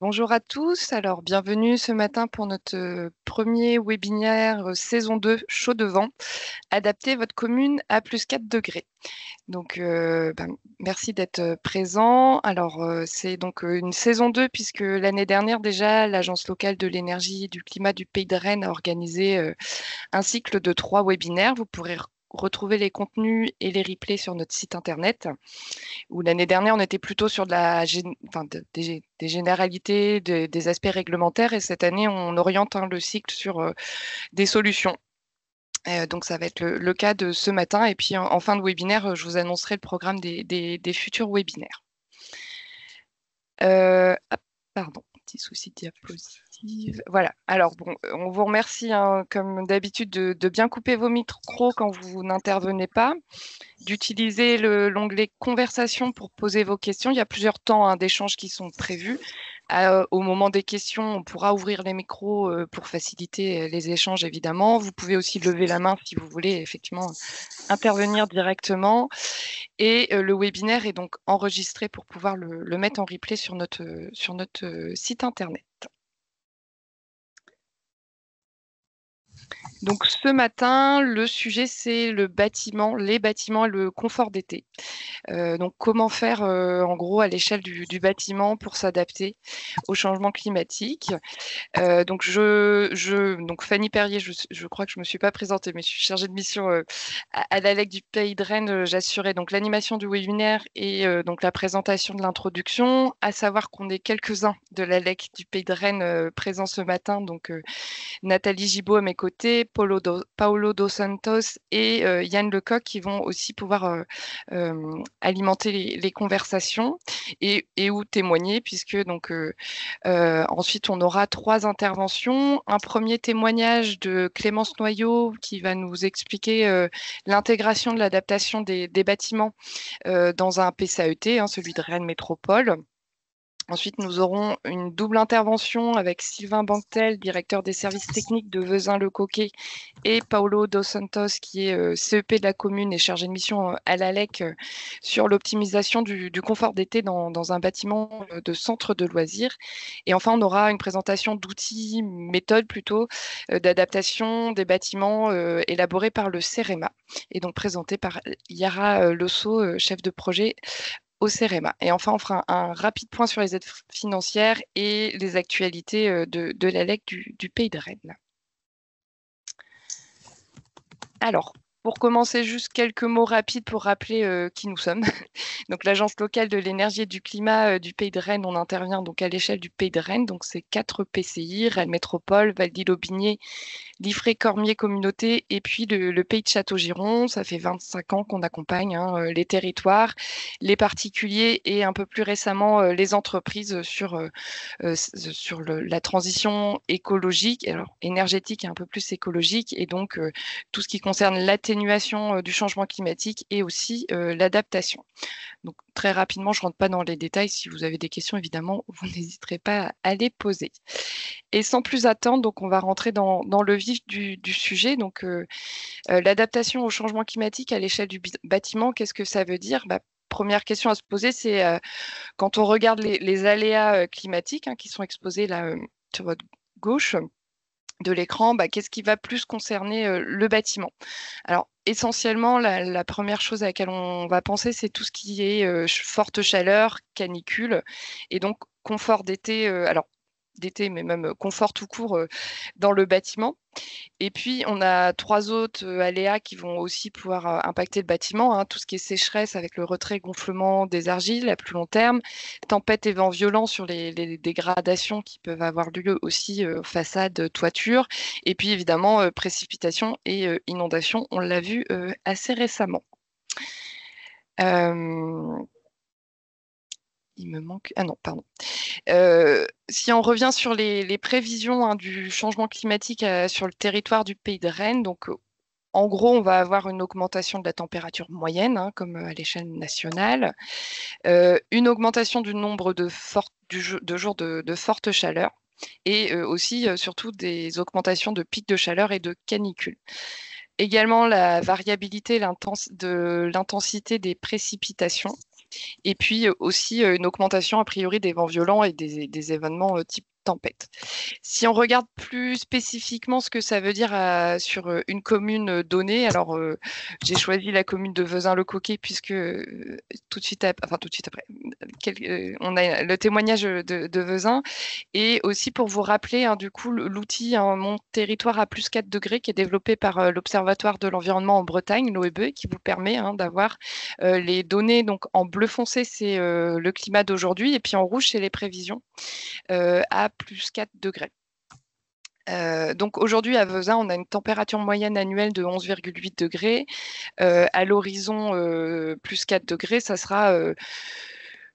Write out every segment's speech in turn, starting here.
Bonjour à tous, alors bienvenue ce matin pour notre premier webinaire saison 2 chaud de vent, adapter votre commune à +4 degrés. Donc merci d'être présent. Alors c'est donc une saison 2 puisque l'année dernière déjà l'Agence locale de l'énergie et du climat du Pays de Rennes a organisé un cycle de 3 webinaires. Vous pourrez retrouver les contenus et les replays sur notre site internet où l'année dernière, on était plutôt sur des généralités, des aspects réglementaires, et cette année, on oriente le cycle sur des solutions. Donc, ça va être le cas de ce matin. Et puis, en fin de webinaire, je vous annoncerai le programme des futurs webinaires. Pardon, petit souci de diapositive. Voilà. Alors, bon, on vous remercie, comme d'habitude, de bien couper vos micros quand vous n'intervenez pas, d'utiliser l'onglet conversation pour poser vos questions. Il y a plusieurs temps d'échange qui sont prévus. Au moment des questions, on pourra ouvrir les micros pour faciliter les échanges, évidemment. Vous pouvez aussi lever la main si vous voulez effectivement intervenir directement. Et le webinaire est donc enregistré pour pouvoir le mettre en replay sur notre site internet. Donc ce matin, le sujet, c'est le bâtiment, les bâtiments et le confort d'été. Donc comment faire en gros à l'échelle du bâtiment pour s'adapter au changement climatique. Donc donc Fanny Perrier, je crois que je me suis pas présentée, mais je suis chargée de mission à l'ALEC du Pays de Rennes. J'assurais donc l'animation du webinaire et donc la présentation de l'introduction. À savoir qu'on est quelques-uns de l'ALEC du Pays de Rennes présents ce matin. Donc Nathalie Gibaud à mes côtés, Paolo Dos Santos et Yann Lecoq qui vont aussi pouvoir alimenter les conversations et ou témoigner, puisque donc ensuite on aura 3 interventions. Un premier témoignage de Clémence Noyau qui va nous expliquer l'intégration de l'adaptation des bâtiments dans un PCAET, celui de Rennes Métropole. Ensuite, nous aurons une double intervention avec Sylvain Banquetel, directeur des services techniques de Vezin-le-Coquet, et Paolo Dos Santos, qui est CEP de la commune et chargé de mission à l'ALEC sur l'optimisation du confort d'été dans un bâtiment de centre de loisirs. Et enfin, on aura une présentation d'outils, méthodes plutôt, d'adaptation des bâtiments élaborés par le CEREMA et donc présenté par Yara Losso, chef de projet au CEREMA. Et enfin, on fera un rapide point sur les aides financières et les actualités de l'ALEC du Pays de Rennes. Alors, pour commencer, juste quelques mots rapides pour rappeler qui nous sommes. Donc, l'Agence locale de l'énergie et du climat du Pays de Rennes, on intervient donc à l'échelle du Pays de Rennes. Donc, c'est 4 PCI, Rennes Métropole, Val-d'Ille-Aubigné, Liffré-Cormier Communauté et puis le Pays de Château-Giron. Ça fait 25 ans qu'on accompagne les territoires, les particuliers et un peu plus récemment les entreprises sur la transition écologique, alors énergétique et un peu plus écologique, et donc tout ce qui concerne l'atténuation du changement climatique et aussi l'adaptation. Donc très rapidement, je ne rentre pas dans les détails. Si vous avez des questions, évidemment, vous n'hésiterez pas à les poser. Et sans plus attendre, donc on va rentrer dans le vif du sujet. Donc l'adaptation au changement climatique à l'échelle du bâtiment, qu'est-ce que ça veut dire? Première question à se poser, c'est quand on regarde les aléas climatiques qui sont exposés là sur votre gauche de l'écran, qu'est-ce qui va plus concerner le bâtiment? Alors, essentiellement, la première chose à laquelle on va penser, c'est tout ce qui est forte chaleur, canicule, et donc confort d'été, alors d'été, mais même confort tout court dans le bâtiment. Et puis, on a 3 autres aléas qui vont aussi pouvoir impacter le bâtiment, tout ce qui est sécheresse avec le retrait-gonflement des argiles à plus long terme, tempête et vents violents sur les dégradations qui peuvent avoir lieu aussi façade, toiture, et puis évidemment précipitations et inondations, on l'a vu assez récemment. Il me manque... Ah non, pardon. Si on revient sur les prévisions du changement climatique sur le territoire du Pays de Rennes, donc en gros, on va avoir une augmentation de la température moyenne, comme à l'échelle nationale, une augmentation du nombre de jours de forte chaleur et aussi, surtout, des augmentations de pics de chaleur et de canicules. Également, la variabilité de l'intensité des précipitations Et puis aussi une augmentation a priori des vents violents et des événements type tempête. Si on regarde plus spécifiquement ce que ça veut dire sur une commune donnée, alors j'ai choisi la commune de Vezin-le-Coquet puisque tout de suite après, on a le témoignage de Vezin, et aussi pour vous rappeler du coup l'outil Mon territoire à plus 4 degrés qui est développé par l'Observatoire de l'environnement en Bretagne, l'OEB, qui vous permet d'avoir les données. Donc en bleu foncé, c'est le climat d'aujourd'hui, et puis en rouge, c'est les prévisions à plus 4 degrés. Donc aujourd'hui à Vezin, on a une température moyenne annuelle de 11,8 degrés. À l'horizon, plus 4 degrés, ça sera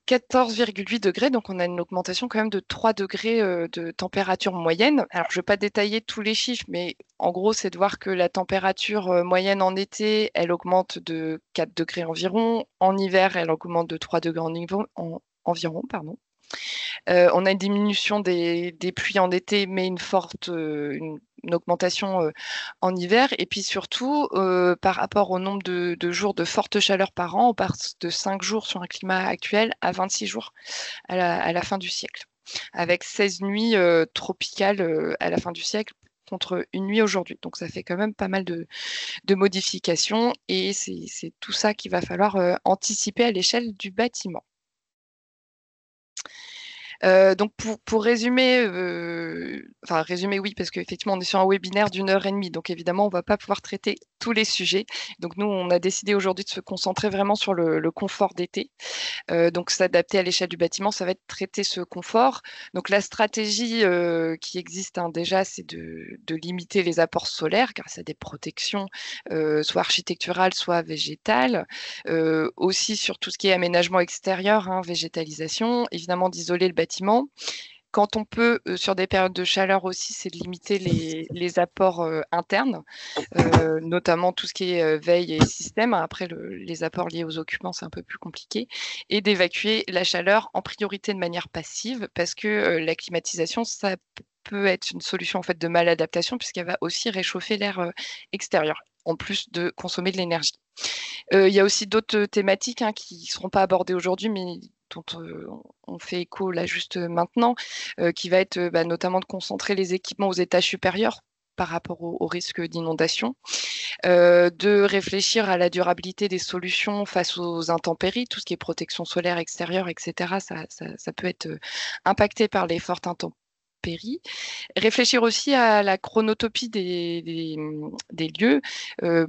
14,8 degrés. Donc on a une augmentation quand même de 3 degrés de température moyenne. Alors je ne vais pas détailler tous les chiffres, mais en gros, c'est de voir que la température moyenne en été, elle augmente de 4 degrés environ. En hiver, elle augmente de 3 degrés environ, pardon. On a une diminution des pluies en été, mais une augmentation en hiver. Et puis surtout, par rapport au nombre de jours de forte chaleur par an, on passe de 5 jours sur un climat actuel à 26 jours à la fin du siècle, avec 16 nuits tropicales à la fin du siècle contre une nuit aujourd'hui. Donc ça fait quand même pas mal de modifications, et c'est tout ça qu'il va falloir anticiper à l'échelle du bâtiment. Donc pour résumer, enfin résumer oui, parce qu'effectivement on est sur un webinaire d'1 h 30, donc évidemment on ne va pas pouvoir traiter tous les sujets. Donc nous on a décidé aujourd'hui de se concentrer vraiment sur le confort d'été. Donc s'adapter à l'échelle du bâtiment, ça va être traiter ce confort. Donc la stratégie qui existe déjà, c'est de limiter les apports solaires grâce à des protections, soit architecturales, soit végétales. Aussi sur tout ce qui est aménagement extérieur, végétalisation, évidemment d'isoler le bâtiment. Quand on peut, sur des périodes de chaleur aussi, c'est de limiter les apports internes, notamment tout ce qui est veille et système. Après, les apports liés aux occupants, c'est un peu plus compliqué. Et d'évacuer la chaleur en priorité de manière passive, parce que la climatisation, ça peut être une solution en fait de maladaptation, puisqu'elle va aussi réchauffer l'air extérieur, en plus de consommer de l'énergie. Il y a aussi d'autres thématiques qui ne seront pas abordées aujourd'hui, mais dont on fait écho là juste maintenant, qui va être notamment de concentrer les équipements aux étages supérieurs par rapport au risque d'inondation, de réfléchir à la durabilité des solutions face aux intempéries, tout ce qui est protection solaire extérieure, etc. Ça peut être impacté par les fortes intempéries. Réfléchir aussi à la chronotopie des lieux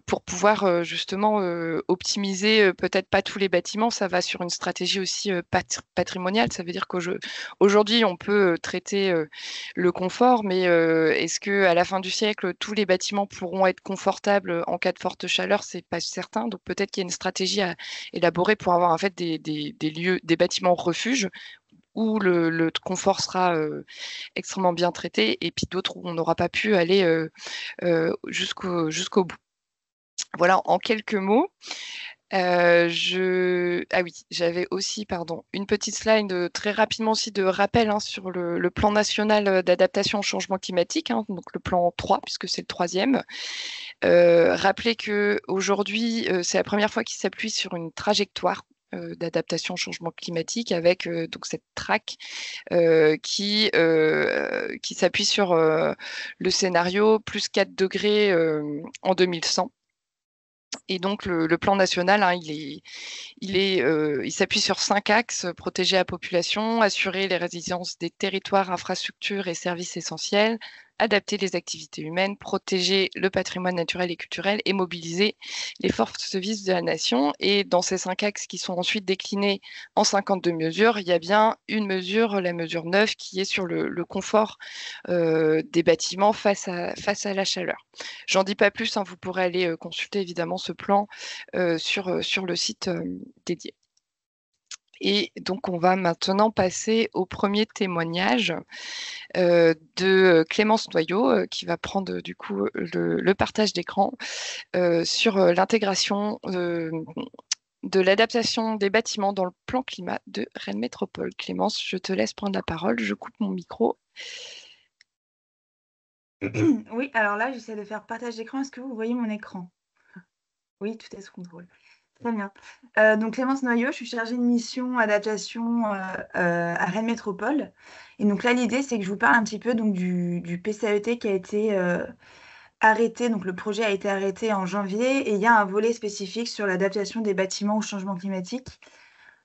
pour pouvoir justement optimiser peut-être pas tous les bâtiments. Ça va sur une stratégie aussi patrimoniale. Ça veut dire qu'aujourd'hui, on peut traiter le confort, mais est-ce qu'à la fin du siècle, tous les bâtiments pourront être confortables en cas de forte chaleur? C'est pas certain. Donc peut-être qu'il y a une stratégie à élaborer pour avoir en fait des lieux, des bâtiments refuges où le confort sera extrêmement bien traité, et puis d'autres où on n'aura pas pu aller jusqu'au bout. Voilà, en quelques mots. Ah oui, j'avais aussi, pardon, une petite slide très rapidement aussi de rappel sur le plan national d'adaptation au changement climatique, donc le plan 3, puisque c'est le 3e. Rappelez qu'aujourd'hui, c'est la première fois qu'il s'appuie sur une trajectoire d'adaptation au changement climatique avec donc cette track qui s'appuie sur le scénario plus 4 degrés en 2100. Et donc le plan national, il s'appuie sur 5 axes: protéger la population, assurer les résiliences des territoires, infrastructures et services essentiels, adapter les activités humaines, protéger le patrimoine naturel et culturel et mobiliser les forces vives de la nation. Et dans ces 5 axes qui sont ensuite déclinés en 52 mesures, il y a bien une mesure, la mesure 9, qui est sur le confort des bâtiments face à la chaleur. J'en dis pas plus, vous pourrez aller consulter évidemment ce plan sur le site dédié. Et donc, on va maintenant passer au premier témoignage de Clémence Noyau, qui va prendre du coup le partage d'écran sur l'intégration de l'adaptation des bâtiments dans le plan climat de Rennes Métropole. Clémence, je te laisse prendre la parole. Je coupe mon micro. Oui, alors là, j'essaie de faire partage d'écran. Est-ce que vous voyez mon écran? Oui, tout est sous contrôle. Très bien. Donc Clémence Noyau, je suis chargée de mission adaptation à Rennes Métropole. Et donc là, l'idée, c'est que je vous parle un petit peu donc, du PCAET qui a été arrêté. Donc le projet a été arrêté en janvier et il y a un volet spécifique sur l'adaptation des bâtiments au changement climatique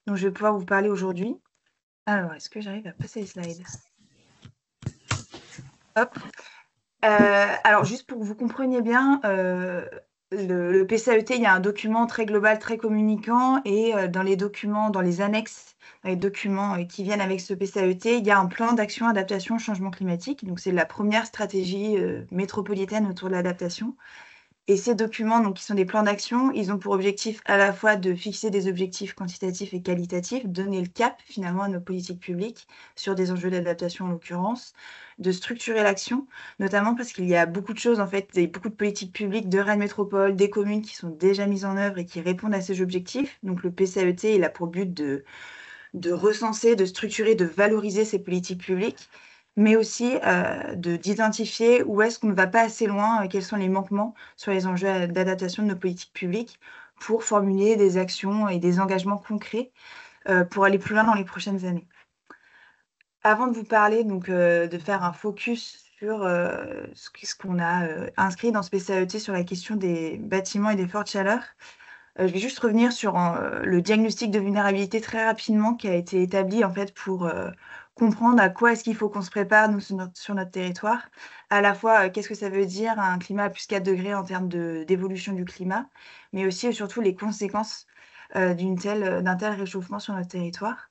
dont je vais pouvoir vous parler aujourd'hui. Alors, est-ce que j'arrive à passer les slides? Hop. Alors, juste pour que vous compreniez bien, le PCAET, il y a un document très global, très communicant, et dans les documents, dans les annexes, dans les documents qui viennent avec ce PCAET, il y a un plan d'action adaptation au changement climatique. Donc, c'est la première stratégie métropolitaine autour de l'adaptation. Et ces documents, donc, qui sont des plans d'action, ils ont pour objectif à la fois de fixer des objectifs quantitatifs et qualitatifs, donner le cap finalement à nos politiques publiques sur des enjeux d'adaptation en l'occurrence, de structurer l'action, notamment parce qu'il y a beaucoup de choses, en fait, et beaucoup de politiques publiques de Rennes Métropole, des communes qui sont déjà mises en œuvre et qui répondent à ces objectifs. Donc le PCAET, il a pour but de recenser, de structurer, de valoriser ces politiques publiques, mais aussi d'identifier où est-ce qu'on ne va pas assez loin, quels sont les manquements sur les enjeux d'adaptation de nos politiques publiques pour formuler des actions et des engagements concrets pour aller plus loin dans les prochaines années. Avant de vous parler, donc, de faire un focus sur ce qu'on a inscrit dans ce PCAET sur la question des bâtiments et des fortes chaleurs, je vais juste revenir sur le diagnostic de vulnérabilité très rapidement qui a été établi en fait pour comprendre à quoi est-ce qu'il faut qu'on se prépare nous sur notre territoire. À la fois, qu'est-ce que ça veut dire un climat à plus 4 degrés en termes d'évolution du climat, mais aussi et surtout les conséquences d'un tel réchauffement sur notre territoire.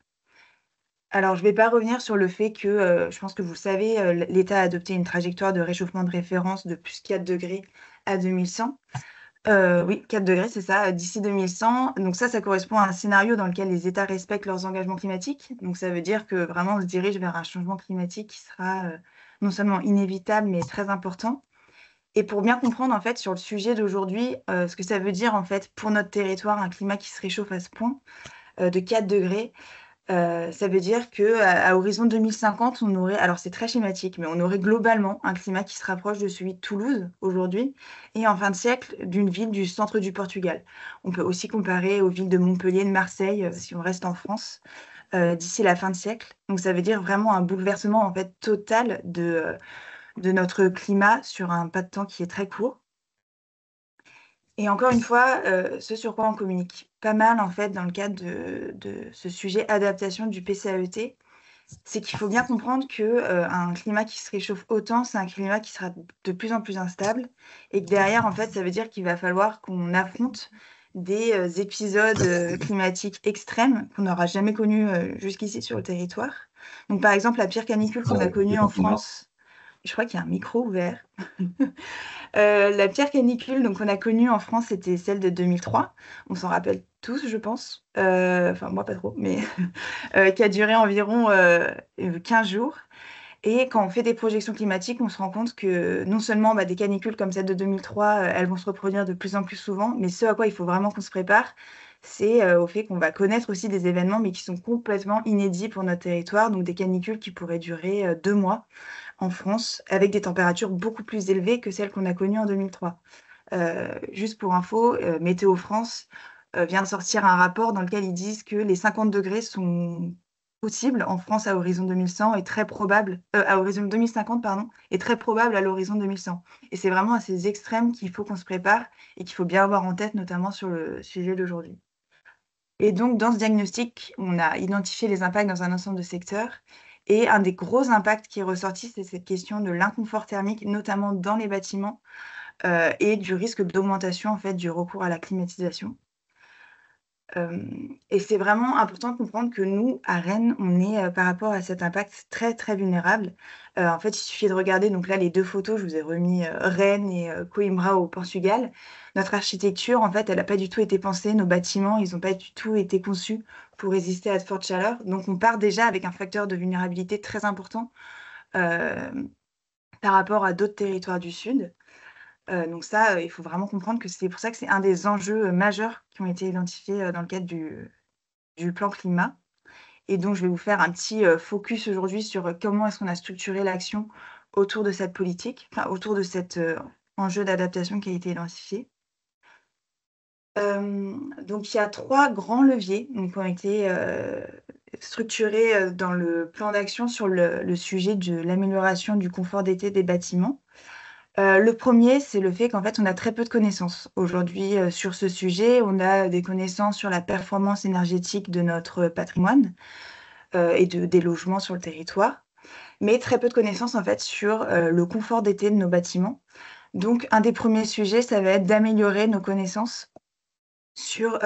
Alors, je ne vais pas revenir sur le fait que, je pense que vous le savez, l'État a adopté une trajectoire de réchauffement de référence de plus 4 degrés à 2100. Oui, 4 degrés, c'est ça, d'ici 2100. Donc ça correspond à un scénario dans lequel les États respectent leurs engagements climatiques. Donc ça veut dire que vraiment on se dirige vers un changement climatique qui sera non seulement inévitable, mais très important. Et pour bien comprendre en fait sur le sujet d'aujourd'hui, ce que ça veut dire en fait pour notre territoire, un climat qui se réchauffe à ce point, de 4 degrés, ça veut dire qu'à horizon 2050, on aurait, alors c'est très schématique, mais on aurait globalement un climat qui se rapproche de celui de Toulouse aujourd'hui et en fin de siècle d'une ville du centre du Portugal. On peut aussi comparer aux villes de Montpellier, de Marseille, si on reste en France, d'ici la fin de siècle. Donc ça veut dire vraiment un bouleversement en fait total de notre climat sur un pas de temps qui est très court. Et encore une fois, ce sur quoi on communique pas mal en fait dans le cadre de ce sujet adaptation du PCAET, c'est qu'il faut bien comprendre que, un climat qui se réchauffe autant, c'est un climat qui sera de plus en plus instable et que derrière, en fait, ça veut dire qu'il va falloir qu'on affronte des, épisodes, climatiques extrêmes qu'on n'aura jamais connus, jusqu'ici sur le territoire. Donc par exemple, la pire canicule qu'on a connue en France, je crois qu'il y a un micro ouvert. La pire canicule donc qu'on a connue en France, c'était celle de 2003. On s'en rappelle tous, je pense. Enfin moi pas trop, mais qui a duré environ 15 jours. Et quand on fait des projections climatiques, on se rend compte que non seulement des canicules comme celle de 2003, elles vont se reproduire de plus en plus souvent, mais ce à quoi il faut vraiment qu'on se prépare, c'est au fait qu'on va connaître aussi des événements, mais qui sont complètement inédits pour notre territoire, donc des canicules qui pourraient durer 2 mois en France, avec des températures beaucoup plus élevées que celles qu'on a connues en 2003. Juste pour info, Météo France vient de sortir un rapport dans lequel ils disent que les 50 degrés sont possibles en France à horizon 2100 et très probable, à horizon 2050 pardon, et très probable à l'horizon 2100. Et c'est vraiment à ces extrêmes qu'il faut qu'on se prépare et qu'il faut bien avoir en tête, notamment sur le sujet d'aujourd'hui. Et donc dans ce diagnostic, on a identifié les impacts dans un ensemble de secteurs et un des gros impacts qui est ressorti, c'est cette question de l'inconfort thermique, notamment dans les bâtiments, et du risque d'augmentation, en fait, du recours à la climatisation. Et c'est vraiment important de comprendre que nous, à Rennes, on est, par rapport à cet impact très, très vulnérable. En fait, il suffit de regarder donc là les 2 photos, je vous ai remis, Rennes et Coimbra au Portugal. Notre architecture, en fait, elle a pas du tout été pensée, nos bâtiments, ils ont pas du tout été conçus pour résister à de fortes chaleurs. Donc on part déjà avec un facteur de vulnérabilité très important, hem, par rapport à d'autres territoires du sud. Donc ça, il faut vraiment comprendre que c'est pour ça que c'est un des enjeux, majeurs qui ont été identifiés, dans le cadre du plan climat. Et donc je vais vous faire un petit, focus aujourd'hui sur, comment est-ce qu'on a structuré l'action autour de cette politique, enfin autour de cet, enjeu d'adaptation qui a été identifié. Donc il y a 3 grands leviers donc qui ont été, structurés, dans le plan d'action sur le sujet de l'amélioration du confort d'été des bâtiments. Le premier, c'est le fait qu'en fait, on a très peu de connaissances aujourd'hui, sur ce sujet. On a des connaissances sur la performance énergétique de notre patrimoine, et des logements sur le territoire, mais très peu de connaissances en fait sur, le confort d'été de nos bâtiments. Donc un des premiers sujets, ça va être d'améliorer nos connaissances sur,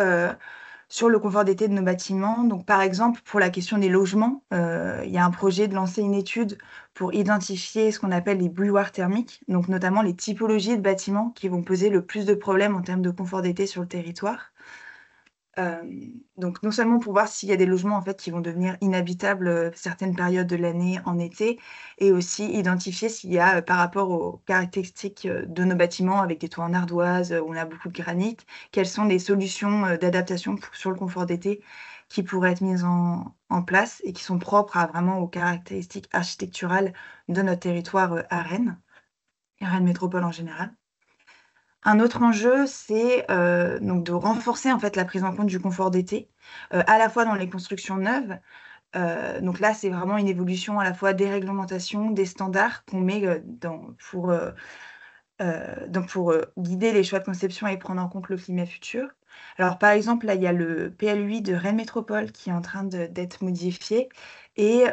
sur le confort d'été de nos bâtiments. Donc, par exemple, pour la question des logements, il y a un projet de lancer une étude pour identifier ce qu'on appelle les bouilloires thermiques, donc notamment les typologies de bâtiments qui vont poser le plus de problèmes en termes de confort d'été sur le territoire. Donc non seulement pour voir s'il y a des logements, en fait, qui vont devenir inhabitables, certaines périodes de l'année en été et aussi identifier s'il y a, par rapport aux caractéristiques, de nos bâtiments avec des toits en ardoise, où on a beaucoup de granit, quelles sont les solutions, d'adaptation sur le confort d'été qui pourraient être mises en place et qui sont propres à vraiment aux caractéristiques architecturales de notre territoire, à Rennes et Rennes Métropole en général. Un autre enjeu, c'est, donc de renforcer, en fait, la prise en compte du confort d'été, à la fois dans les constructions neuves, donc là, c'est vraiment une évolution à la fois des réglementations, des standards qu'on met, donc pour, guider les choix de conception et prendre en compte le climat futur. Alors, par exemple, là, il y a le PLUI de Rennes Métropole qui est en train d'être modifié et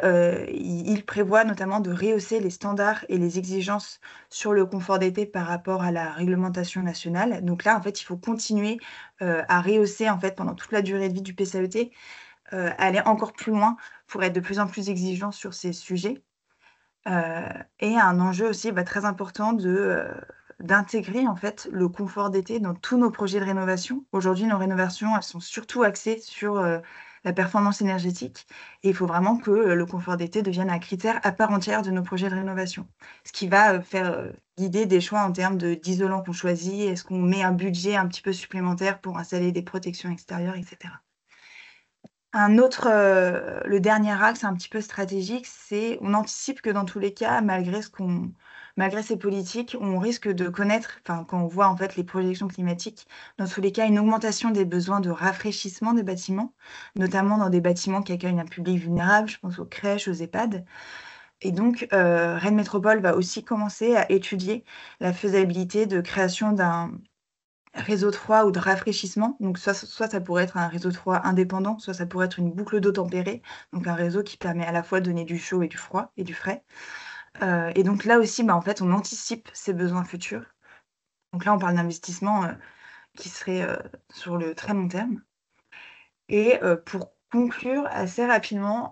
il prévoit notamment de rehausser les standards et les exigences sur le confort d'été par rapport à la réglementation nationale. Donc là, en fait, il faut continuer, à rehausser, en fait, pendant toute la durée de vie du PCAET, aller encore plus loin pour être de plus en plus exigeant sur ces sujets. Heu et un enjeu aussi, très important d'intégrer en fait le confort d'été dans tous nos projets de rénovation. Aujourd'hui, nos rénovations, elles sont surtout axées sur, la performance énergétique et il faut vraiment que, le confort d'été devienne un critère à part entière de nos projets de rénovation. Ce qui va, faire, guider des choix en termes d'isolants qu'on choisit. Est-ce qu'on met un budget un petit peu supplémentaire pour installer des protections extérieures et cetera? Un autre, le dernier axe un petit peu stratégique, c'est on anticipe que dans tous les cas, malgré ces politiques, on risque de connaître, enfin, quand on voit en fait les projections climatiques, dans tous les cas, une augmentation des besoins de rafraîchissement des bâtiments, notamment dans des bâtiments qui accueillent un public vulnérable, je pense aux crèches, aux EHPAD et donc Rennes Métropole va aussi commencer à étudier la faisabilité de création d'un réseau de froid ou de rafraîchissement, donc soit ça pourrait être un réseau de froid indépendant, soit ça pourrait être une boucle d'eau tempérée, donc un réseau qui permet à la fois de donner du chaud et du froid et du frais. Et donc là aussi, en fait, on anticipe ces besoins futurs. Donc là, on parle d'investissement, qui serait, sur le très long terme et pour conclure assez rapidement,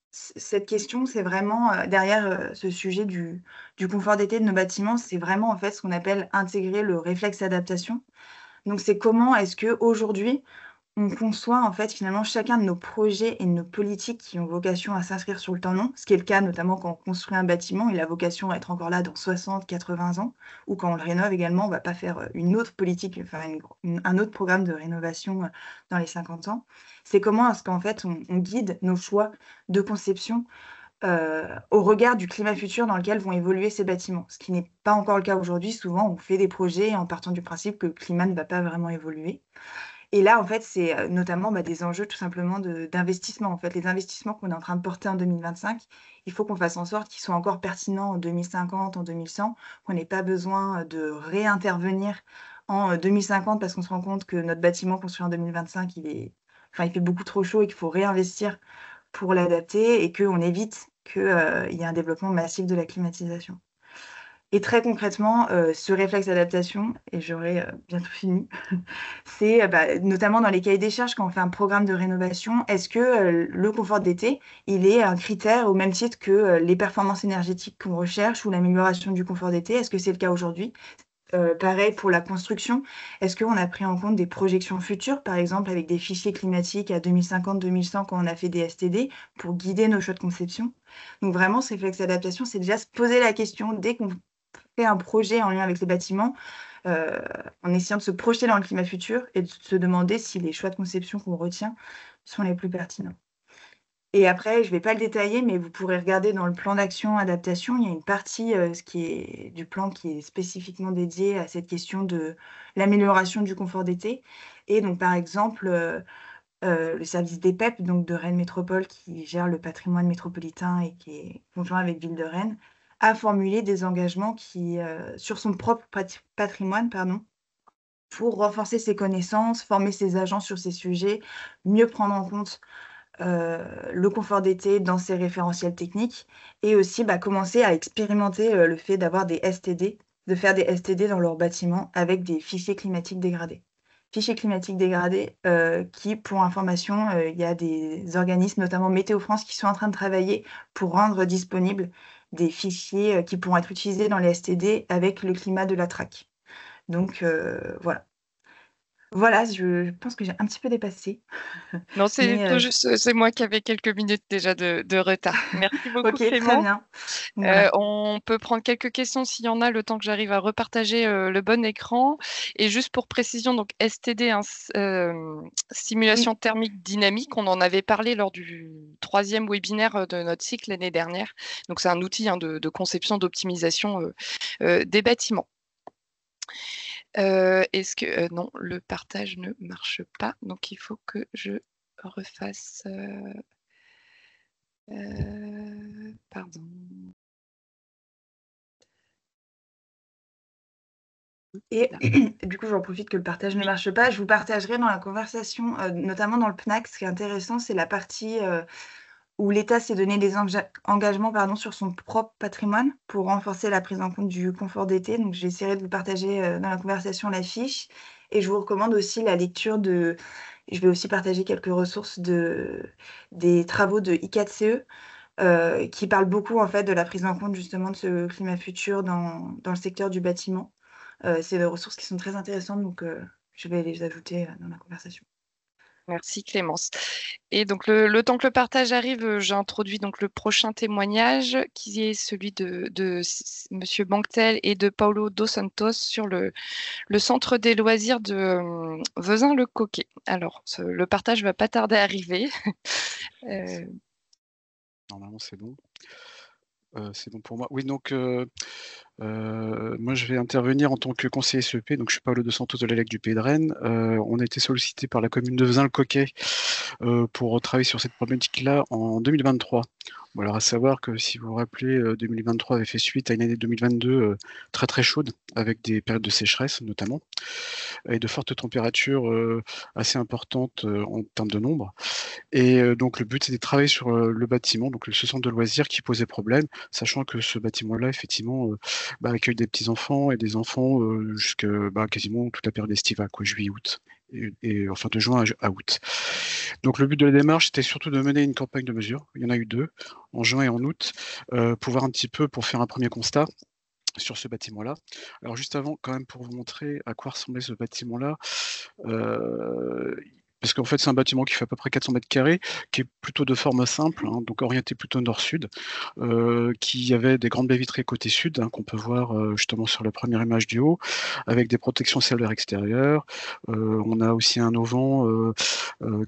cette question, c'est vraiment, derrière, ce sujet du confort d'été de nos bâtiments, c'est vraiment, en fait, ce qu'on appelle intégrer le réflexe d'adaptation. Donc c'est comment est-ce qu'aujourd'hui, on conçoit en fait finalement chacun de nos projets et de nos politiques qui ont vocation à s'inscrire sur le temps long, ce qui est le cas notamment quand on construit un bâtiment, il a vocation à être encore là dans 60, 80 ans, ou quand on le rénove également, on va pas faire, une autre politique, enfin un autre programme de rénovation, dans les 50 ans. C'est comment est-ce qu'en fait on guide nos choix de conception, au regard du climat futur dans lequel vont évoluer ces bâtiments. Ce qui n'est pas encore le cas aujourd'hui. Souvent, on fait des projets en partant du principe que le climat ne va pas vraiment évoluer. Et là, en fait, c'est, notamment, des enjeux tout simplement d'investissement. En fait, les investissements qu'on est en train de porter en 2025, il faut qu'on fasse en sorte qu'ils soient encore pertinents en 2050, en 2100, qu'on n'ait pas besoin, de réintervenir en, 2050 parce qu'on se rend compte que notre bâtiment construit en 2025, il fait beaucoup trop chaud et qu'il faut réinvestir pour l'adapter et qu'on évite que, il y ait un développement massif de la climatisation. Et très concrètement, ce réflexe d'adaptation et j'aurai, bientôt fini, c'est, notamment dans les cahiers des charges quand on fait un programme de rénovation, est-ce que, le confort d'été, il est un critère au même titre que, les performances énergétiques qu'on recherche ou l'amélioration du confort d'été? Est-ce que c'est le cas aujourd'hui? Pareil pour la construction. Est-ce qu'on a pris en compte des projections futures, par exemple avec des fichiers climatiques à 2050-2100 quand on a fait des STD, pour guider nos choix de conception? Donc vraiment, ce réflexe d'adaptation, c'est déjà se poser la question dès qu'on fait un projet en lien avec les bâtiments, heu, en essayant de se projeter dans le climat futur et de se demander si les choix de conception qu'on retient sont les plus pertinents. Et après, je ne vais pas le détailler, mais vous pourrez regarder dans le plan d'action adaptation, il y a une partie du plan qui est spécifiquement dédiée à cette question de l'amélioration du confort d'été. Et donc, par exemple, le service DPEP, donc de Rennes Métropole, qui gère le patrimoine métropolitain et qui est conjoint avec Ville de Rennes, a formulé des engagements sur son propre patrimoine, pardon, pour renforcer ses connaissances, former ses agents sur ces sujets, mieux prendre en compte le confort d'été dans ses référentiels techniques et aussi commencer à expérimenter le fait d'avoir des STD, de faire des STD dans leurs bâtiments avec des fichiers climatiques dégradés. Fichiers climatiques dégradés qui, pour information, il y a des organismes, notamment Météo France, qui sont en train de travailler pour rendre disponibles des fichiers qui pourront être utilisés dans les STD avec le climat de la traque. Donc voilà. Voilà, je pense que j'ai un petit peu dépassé. Non, c'est tout juste, c'est moi qui avais quelques minutes déjà de retard. Merci beaucoup, Ok, très Clément. bien. Voilà. On peut prendre quelques questions s'il y en a, le temps que j'arrive à repartager le bon écran. Et juste pour précision, donc STD, simulation Oui, thermique dynamique, on en avait parlé lors du 3e webinaire de notre cycle l'année dernière. Donc c'est un outil de conception, d'optimisation des bâtiments. Est-ce que non, le partage ne marche pas, donc il faut que je refasse. Pardon. et du coup, j'en profite que le partage ne Oui, marche pas. Je vous partagerai dans la conversation, notamment dans le PNAC, ce qui est intéressant, c'est la partie où l'État s'est donné des engagements sur son propre patrimoine pour renforcer la prise en compte du confort d'été. Donc, j'essaierai de vous partager dans la conversation la fiche. Et je vous recommande aussi la lecture de. Je vais aussi partager quelques ressources des travaux de I4CE qui parlent beaucoup en fait de la prise en compte justement de ce climat futur dans le secteur du bâtiment. C'est des ressources qui sont très intéressantes, donc je vais les ajouter dans la conversation. merci Clémence. Et donc le temps que le partage arrive, j'introduis donc le prochain témoignage qui est celui de Monsieur Banctel et de Paulo Dos Santos sur le centre des loisirs de Vezin-le-Coquet. Alors, le partage va pas tarder à arriver. Normalement, c'est bon. C'est bon pour moi. Oui, donc moi je vais intervenir en tant que conseiller SEP, donc je suis Paolo De Santos de l'ELEC du Pays de Rennes. On a été sollicité par la commune de Vezin-le-Coquet pour travailler sur cette problématique-là en 2023. Bon, alors à savoir que si vous vous rappelez, 2023 avait fait suite à une année 2022 très très chaude, avec des périodes de sécheresse notamment, et de fortes températures assez importantes en termes de nombre. Et donc le but c'était de travailler sur le bâtiment, donc ce centre de loisirs qui posait problème, sachant que ce bâtiment-là effectivement accueille des petits-enfants et des enfants jusque quasiment toute la période estivale, quoi, juillet-août. Et enfin de juin à août. Donc le but de la démarche, c'était surtout de mener une campagne de mesures. Il y en a eu 2, en juin et en août, pour voir un petit peu, pour faire un premier constat sur ce bâtiment-là. Alors juste avant, quand même, pour vous montrer à quoi ressemblait ce bâtiment-là, parce qu'en fait, c'est un bâtiment qui fait à peu près 400 mètres carrés, qui est plutôt de forme simple, hein, donc orienté plutôt nord-sud, qui avait des grandes baies vitrées côté sud, hein, qu'on peut voir justement sur la première image du haut, avec des protections solaires extérieures. On a aussi un auvent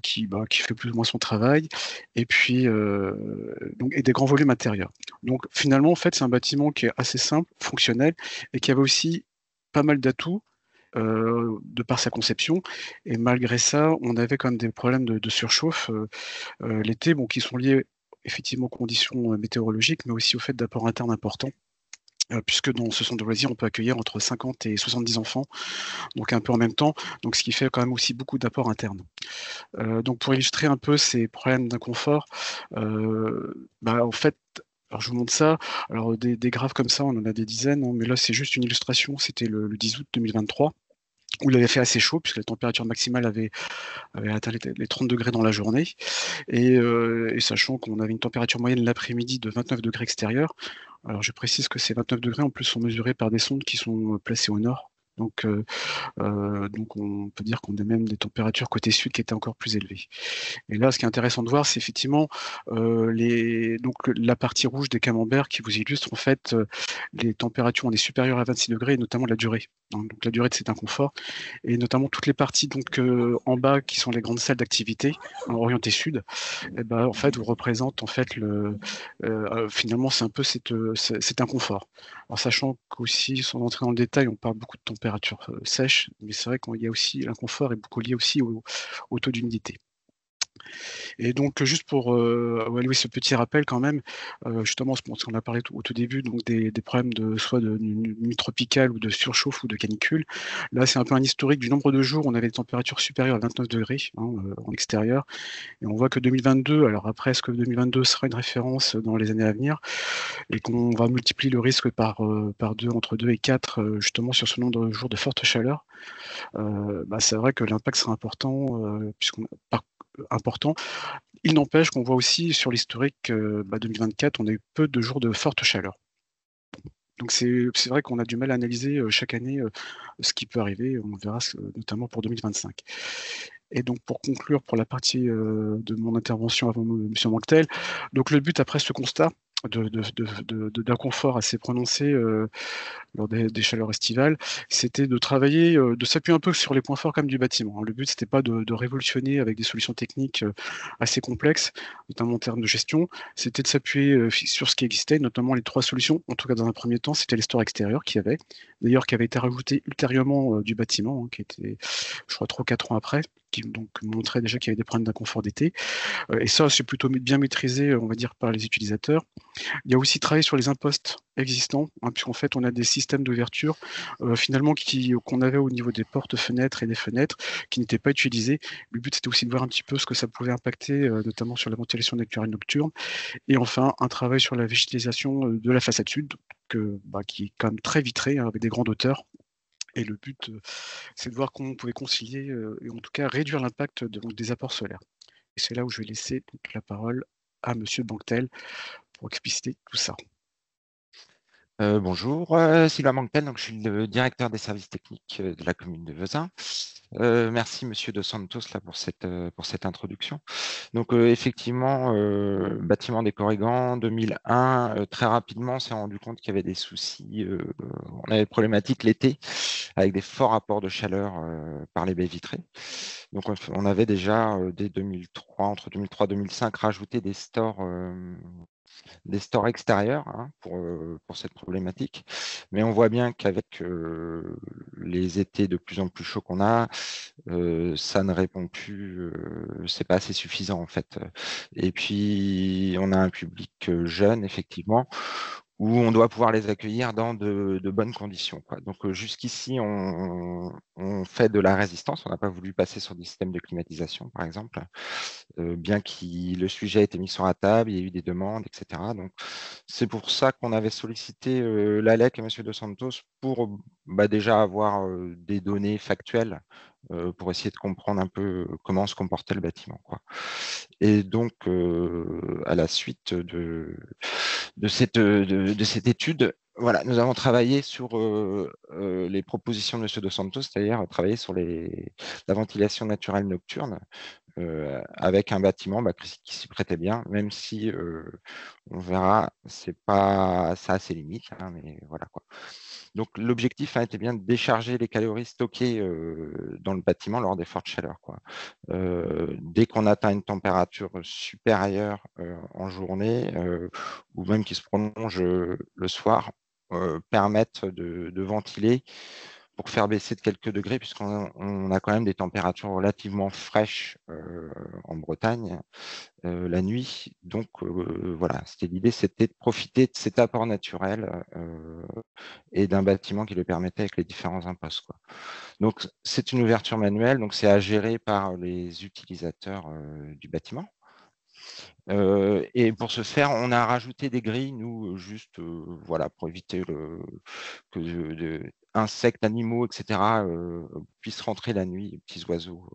qui fait plus ou moins son travail, et puis et des grands volumes intérieurs. Donc finalement, en fait, c'est un bâtiment qui est assez simple, fonctionnel, et qui avait aussi pas mal d'atouts de par sa conception. Et malgré ça, on avait quand même des problèmes de surchauffe l'été, bon, qui sont liés effectivement aux conditions météorologiques, mais aussi au fait d'apports internes importants. Puisque dans ce centre de loisirs, on peut accueillir entre 50 et 70 enfants, donc un peu en même temps, donc ce qui fait quand même aussi beaucoup d'apports internes. Donc pour illustrer un peu ces problèmes d'inconfort, en fait, alors je vous montre ça. Alors des graphes comme ça, on en a des dizaines, hein, mais là c'est juste une illustration. C'était le 10 août 2023 où il avait fait assez chaud puisque la température maximale avait atteint les 30 degrés dans la journée. Et sachant qu'on avait une température moyenne l'après-midi de 29 degrés extérieurs. Alors je précise que ces 29 degrés en plus sont mesurés par des sondes qui sont placées au nord Donc on peut dire qu'on a même des températures côté sud qui étaient encore plus élevées. Et là, ce qui est intéressant de voir, c'est effectivement donc la partie rouge des camemberts qui vous illustre en fait les températures, on est supérieur à 26 degrés, et notamment la durée. Donc la durée de cet inconfort, et notamment toutes les parties donc en bas qui sont les grandes salles d'activité orientées sud. Et ben en fait, vous représente en fait finalement c'est un peu cet inconfort. Alors sachant qu'aussi, sans entrer dans le détail, on parle beaucoup de température sèche, mais c'est vrai qu'il y a aussi l'inconfort est beaucoup lié aussi au taux d'humidité. Et donc, juste pour allouer ce petit rappel quand même, justement, ce qu'on a parlé au tout début, donc des problèmes soit de nuit tropicale ou de surchauffe ou de canicule. Là, c'est un peu un historique du nombre de jours où on avait des températures supérieures à 29 degrés en extérieur. Et on voit que 2022, alors après, est-ce que 2022 sera une référence dans les années à venir, et qu'on va multiplier le risque par 2, entre 2 et 4, justement sur ce nombre de jours de forte chaleur. C'est vrai que l'impact sera important, important. Il n'empêche qu'on voit aussi sur l'historique 2024, on a eu peu de jours de forte chaleur. Donc c'est vrai qu'on a du mal à analyser chaque année ce qui peut arriver. On verra notamment pour 2025. Et donc pour conclure pour la partie de mon intervention avant M. Manctel, donc le but après ce constat d'inconfort assez prononcé lors des chaleurs estivales, c'était de travailler, de s'appuyer un peu sur les points forts comme du bâtiment, hein. Le but, c'était pas de révolutionner avec des solutions techniques assez complexes, notamment en termes de gestion. C'était de s'appuyer sur ce qui existait, notamment les 3 solutions. En tout cas, dans un premier temps, c'était les stores extérieurs qui avaient été rajoutés ultérieurement du bâtiment, hein, qui était, je crois, 3 ou 4 ans après, qui donc montrait déjà qu'il y avait des problèmes d'inconfort d'été. Et ça, c'est plutôt bien maîtrisé, on va dire, par les utilisateurs. Il y a aussi travaillé sur les impostes existants, hein, puisqu'en fait, on a des systèmes d'ouverture finalement qu'on avait au niveau des portes-fenêtres et des fenêtres qui n'étaient pas utilisés. Le but, c'était aussi de voir un petit peu ce que ça pouvait impacter, notamment sur la ventilation naturelle nocturne. Et enfin, un travail sur la végétalisation de la façade sud, qui est quand même très vitrée, hein, avec des grandes hauteurs. Et le but, c'est de voir comment on pouvait concilier et en tout cas réduire l'impact des apports solaires. Et c'est là où je vais laisser donc, la parole à Monsieur Banctel pour expliciter tout ça. Bonjour, Sylvain Manctel, donc je suis le directeur des services techniques de la commune de Vezin. Merci Monsieur De Santos là, pour cette introduction. Donc effectivement, bâtiment des Corrigans, 2001, très rapidement, on s'est rendu compte qu'il y avait des soucis. On avait des problématiques l'été avec des forts apports de chaleur par les baies vitrées. Donc on avait déjà dès 2003, entre 2003 et 2005, rajouté des stores extérieurs pour cette problématique. Mais on voit bien qu'avec les étés de plus en plus chauds qu'on a, ça ne répond plus, c'est pas assez suffisant en fait. Et puis on a un public jeune effectivement, où on doit pouvoir les accueillir dans de bonnes conditions, quoi. Donc jusqu'ici, on fait de la résistance. On n'a pas voulu passer sur des systèmes de climatisation, par exemple, bien que le sujet ait été mis sur la table, il y a eu des demandes, etc. Donc c'est pour ça qu'on avait sollicité l'ALEC et M. De Santos pour déjà avoir des données factuelles pour essayer de comprendre un peu comment se comportait le bâtiment, quoi. Et donc, à la suite de cette étude, voilà, nous avons travaillé sur les propositions de M. De Santos, c'est-à-dire travailler sur la ventilation naturelle nocturne avec un bâtiment qui s'y prêtait bien, même si on verra, ça a ses limites, hein, mais voilà quoi. Donc l'objectif a été bien de décharger les calories stockées dans le bâtiment lors des fortes chaleurs, quoi. Dès qu'on atteint une température supérieure en journée ou même qui se prolonge le soir, permettent de ventiler pour faire baisser de quelques degrés, puisqu'on a quand même des températures relativement fraîches en Bretagne la nuit. Donc voilà, l'idée, c'était de profiter de cet apport naturel et d'un bâtiment qui le permettait avec les différents imposts, quoi. Donc c'est une ouverture manuelle, donc c'est à gérer par les utilisateurs du bâtiment. Et pour ce faire, on a rajouté des grilles, nous, juste voilà, pour éviter que insectes, animaux, etc., puissent rentrer la nuit, petits oiseaux,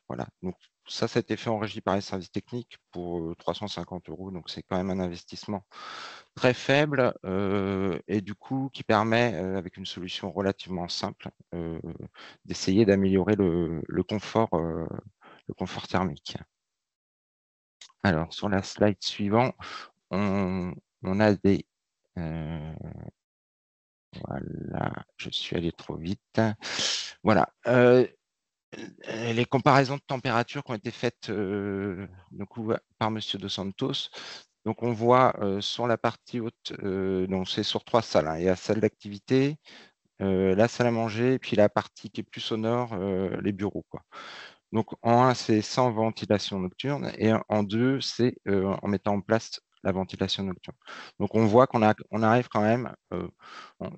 Voilà. Donc ça a été fait en régie par les services techniques pour 350 €. Donc c'est quand même un investissement très faible et du coup qui permet, avec une solution relativement simple, d'essayer d'améliorer le confort thermique. Alors, sur la slide suivante, on a des... voilà, je suis allé trop vite. Voilà. Les comparaisons de température qui ont été faites par Monsieur Dos Santos. Donc, on voit sur la partie haute, donc c'est sur 3 salles. Il y a la salle d'activité, la salle à manger, et puis la partie qui est plus sonore, les bureaux, quoi. Donc, en 1, c'est sans ventilation nocturne, et en 2, c'est en mettant en place la ventilation nocturne. Donc, on voit qu'on arrive quand même,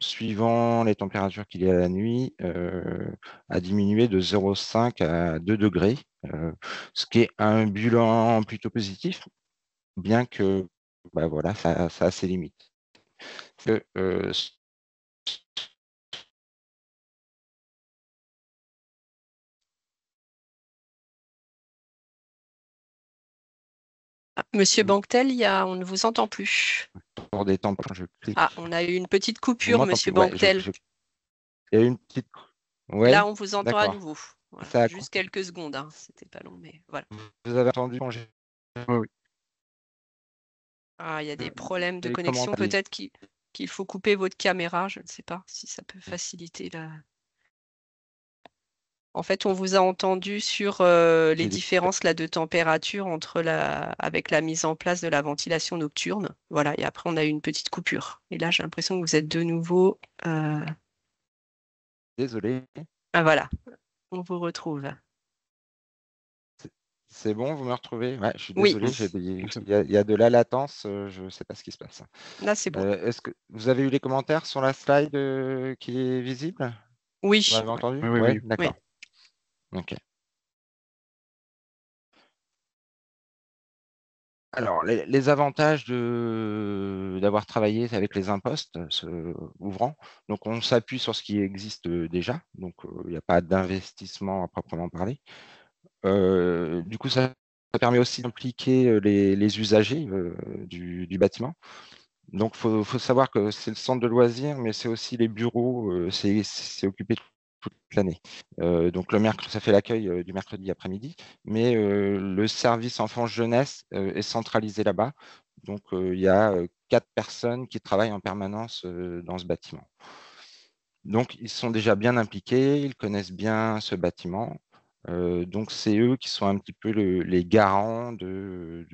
suivant les températures qu'il y a la nuit, à diminuer de 0,5 à 2 degrés, ce qui est un bilan plutôt positif, bien que voilà, ça a ses limites. Monsieur Banquetel, on ne vous entend plus. Pour des temps, quand je clique. Ah, on a eu une petite coupure, Monsieur Banquetel. Il y a eu une petite... Ouais, là, on vous entend à nouveau. Voilà. Juste quelques secondes, hein. C'était pas long, mais voilà. Vous avez entendu quand Oui. Ah, il y a des problèmes de connexion. Peut-être qu'il faut couper votre caméra. Je ne sais pas si ça peut faciliter la... En fait, on vous a entendu sur les différences là, de température avec la mise en place de la ventilation nocturne. Voilà, et après, on a eu une petite coupure. Et là, j'ai l'impression que vous êtes de nouveau... Désolé. Ah, voilà, on vous retrouve. C'est bon, vous me retrouvez? Ouais, je suis Oui. désolé, il y a de la latence, je ne sais pas ce qui se passe. Là, c'est bon. Est-ce que vous avez eu les commentaires sur la slide qui est visible? Oui. Vous m'avez entendu? Oui. D'accord. Ok. Alors, les avantages d'avoir travaillé avec les impostes ouvrants, donc on s'appuie sur ce qui existe déjà, donc il n'y a pas d'investissement à proprement parler. Du coup, ça permet aussi d'impliquer les usagers du bâtiment. Donc, il faut savoir que c'est le centre de loisirs, mais c'est aussi les bureaux, c'est occupé toute l'année. Donc, ça fait l'accueil du mercredi après-midi, mais le service enfance-jeunesse est centralisé là-bas. Donc, il y a 4 personnes qui travaillent en permanence dans ce bâtiment. Donc, ils sont déjà bien impliqués, ils connaissent bien ce bâtiment. Donc, c'est eux qui sont un petit peu les garants du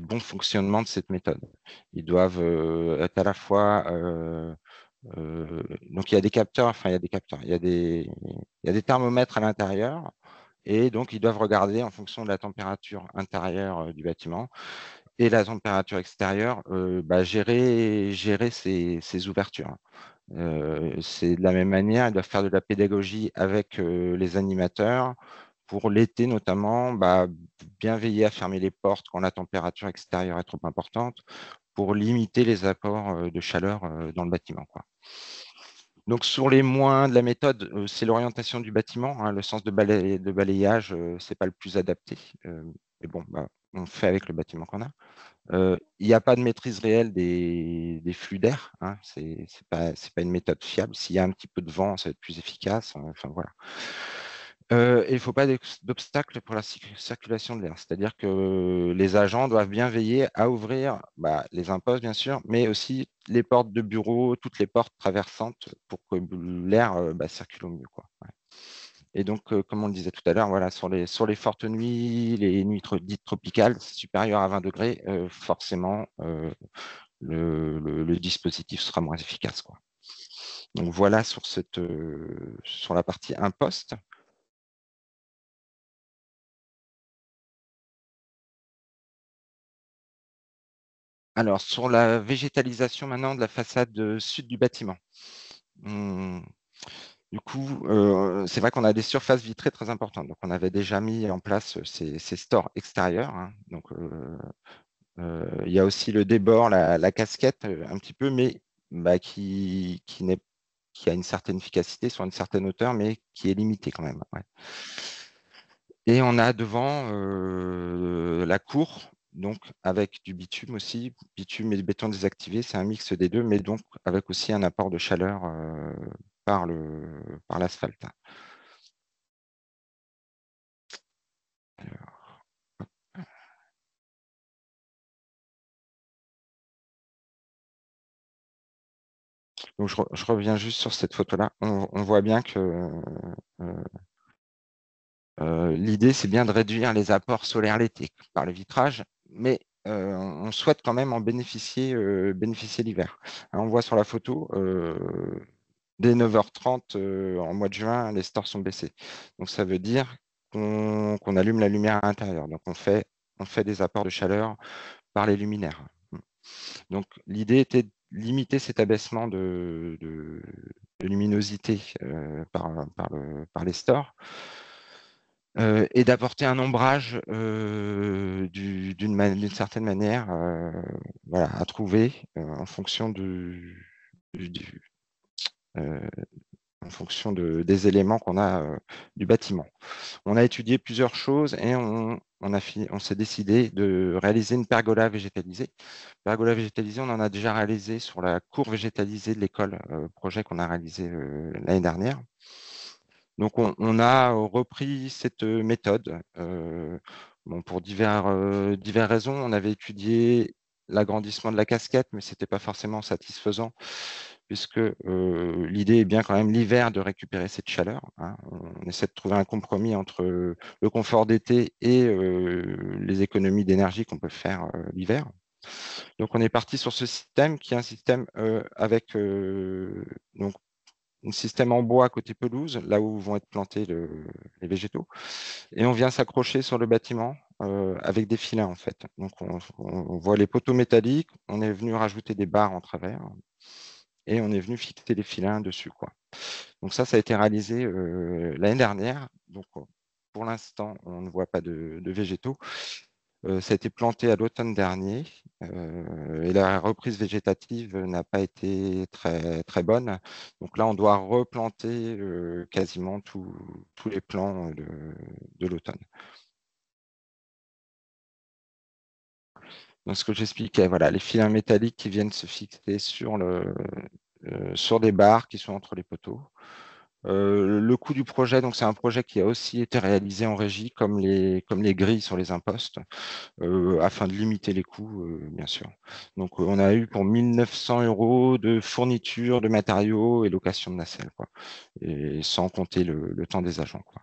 bon fonctionnement de cette méthode. Ils doivent être à la fois... donc, il y a des capteurs, il y a des thermomètres à l'intérieur, et donc, ils doivent regarder en fonction de la température intérieure du bâtiment et la température extérieure, gérer ces ouvertures. C'est de la même manière, ils doivent faire de la pédagogie avec les animateurs pour l'été notamment, bien veiller à fermer les portes quand la température extérieure est trop importante pour limiter les apports de chaleur dans le bâtiment, quoi. Donc, sur les moins de la méthode, c'est l'orientation du bâtiment, hein, le sens de balayage, ce n'est pas le plus adapté. Mais bon, on fait avec le bâtiment qu'on a. Il n'y a pas de maîtrise réelle des flux d'air, hein, c'est pas une méthode fiable. S'il y a un petit peu de vent, ça va être plus efficace. Enfin, voilà. Et il ne faut pas d'obstacle pour la circulation de l'air. C'est-à-dire que les agents doivent bien veiller à ouvrir les impostes, bien sûr, mais aussi les portes de bureau, toutes les portes traversantes pour que l'air circule au mieux, quoi. Ouais. Et donc, comme on le disait tout à l'heure, voilà, sur les fortes nuits, les nuits dites tropicales, supérieures à 20 degrés, forcément, le dispositif sera moins efficace, quoi. Donc, voilà sur la partie imposte. Alors, sur la végétalisation maintenant de la façade sud du bâtiment. Du coup, c'est vrai qu'on a des surfaces vitrées très importantes. Donc, on avait déjà mis en place ces stores extérieurs, hein. Donc, il y a aussi le débord, la casquette, un petit peu, mais qui a une certaine efficacité sur une certaine hauteur, mais qui est limitée quand même. Ouais. Et on a devant la cour, donc avec du bitume aussi, bitume et béton désactivé, c'est un mix des deux, mais donc avec aussi un apport de chaleur par l'asphalte. Donc je reviens juste sur cette photo-là. On voit bien que l'idée, c'est bien de réduire les apports solaires l'été par le vitrage, mais on souhaite quand même en bénéficier l'hiver. On voit sur la photo, dès 9h30 en mois de juin, les stores sont baissés. Donc ça veut dire qu'on allume la lumière à l'intérieur. Donc on fait des apports de chaleur par les luminaires. Donc l'idée était de limiter cet abaissement de luminosité par les stores. Et d'apporter un ombrage d'une certaine manière voilà, à trouver en fonction en fonction des éléments qu'on a du bâtiment. On a étudié plusieurs choses et on s'est décidé de réaliser une pergola végétalisée. Pergola végétalisée, on en a déjà réalisé sur la cour végétalisée de l'école, projet qu'on a réalisé l'année dernière. Donc, on a repris cette méthode. Pour diverses raisons. On avait étudié l'agrandissement de la casquette, mais ce n'était pas forcément satisfaisant, puisque l'idée est bien quand même l'hiver de récupérer cette chaleur. Hein. On essaie de trouver un compromis entre le confort d'été et les économies d'énergie qu'on peut faire l'hiver. Donc, on est parti sur ce système qui est un système avec donc, un système en bois côté pelouse, là où vont être plantés les végétaux. Et on vient s'accrocher sur le bâtiment avec des filins, en fait. Donc, on voit les poteaux métalliques, on est venu rajouter des barres en travers et on est venu fixer les filins dessus, quoi. Donc ça a été réalisé l'année dernière. Donc, pour l'instant, on ne voit pas de végétaux. Ça a été planté à l'automne dernier et la reprise végétative n'a pas été très, très bonne. Donc là, on doit replanter quasiment tous les plants de l'automne. Donc, ce que j'expliquais, voilà, les filins métalliques qui viennent se fixer sur des barres qui sont entre les poteaux. Le coût du projet, donc c'est un projet qui a aussi été réalisé en régie, comme les grilles sur les impostes, afin de limiter les coûts, bien sûr. Donc, on a eu pour 1 900 € de fourniture de matériaux et location de nacelle, quoi. Et sans compter le temps des agents, quoi.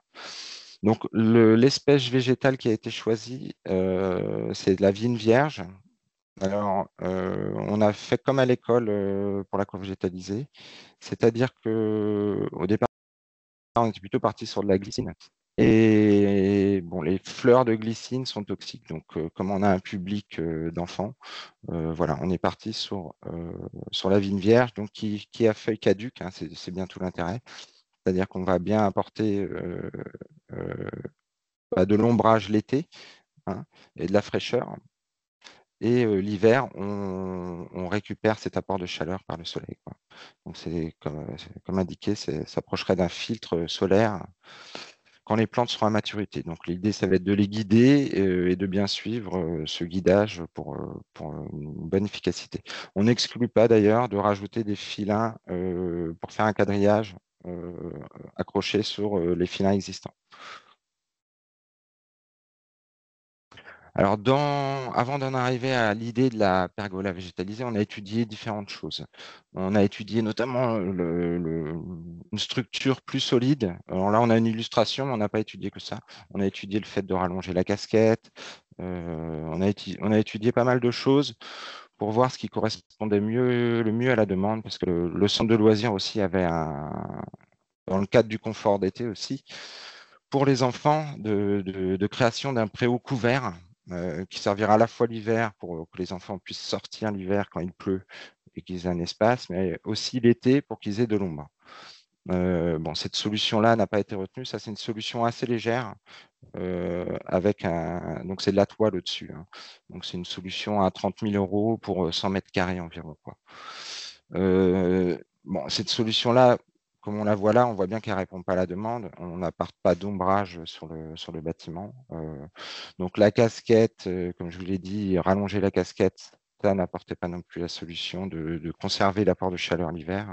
Donc, l'espèce végétale qui a été choisie, c'est de la vigne vierge. Alors, on a fait comme à l'école pour la cour végétalisée, c'est-à-dire qu'au départ, on était plutôt parti sur de la glycine. Et bon, les fleurs de glycine sont toxiques. Donc, comme on a un public d'enfants, voilà, on est parti sur la vigne vierge, donc qui a feuilles caduques, hein, c'est bien tout l'intérêt. C'est-à-dire qu'on va bien apporter de l'ombrage l'été, hein, et de la fraîcheur. Et l'hiver, on récupère cet apport de chaleur par le soleil, quoi. Donc, c'est comme indiqué, ça s'approcherait d'un filtre solaire quand les plantes seront à maturité. Donc, l'idée, ça va être de les guider et de bien suivre ce guidage pour une bonne efficacité. On n'exclut pas d'ailleurs de rajouter des filins pour faire un quadrillage accroché sur les filins existants. Alors, avant d'en arriver à l'idée de la pergola végétalisée, on a étudié différentes choses. On a étudié notamment une structure plus solide. Alors là, on a une illustration, mais on n'a pas étudié que ça. On a étudié le fait de rallonger la casquette. On a étudié pas mal de choses pour voir ce qui correspondait le mieux à la demande, parce que le centre de loisirs aussi avait dans le cadre du confort d'été aussi, pour les enfants, de création d'un préau couvert qui servira à la fois l'hiver pour que les enfants puissent sortir l'hiver quand il pleut et qu'ils aient un espace, mais aussi l'été pour qu'ils aient de l'ombre. Bon, cette solution-là n'a pas été retenue. Ça, c'est une solution assez légère avec donc c'est de la toile au-dessus, hein. Donc, c'est une solution à 30 000 € pour 100 mètres carrés environ, quoi. Bon, cette solution-là, comme on la voit là, on voit bien qu'elle ne répond pas à la demande. On n'apporte pas d'ombrage sur le bâtiment. Donc la casquette, comme je vous l'ai dit, rallonger la casquette, ça n'apportait pas non plus la solution de conserver l'apport de chaleur l'hiver.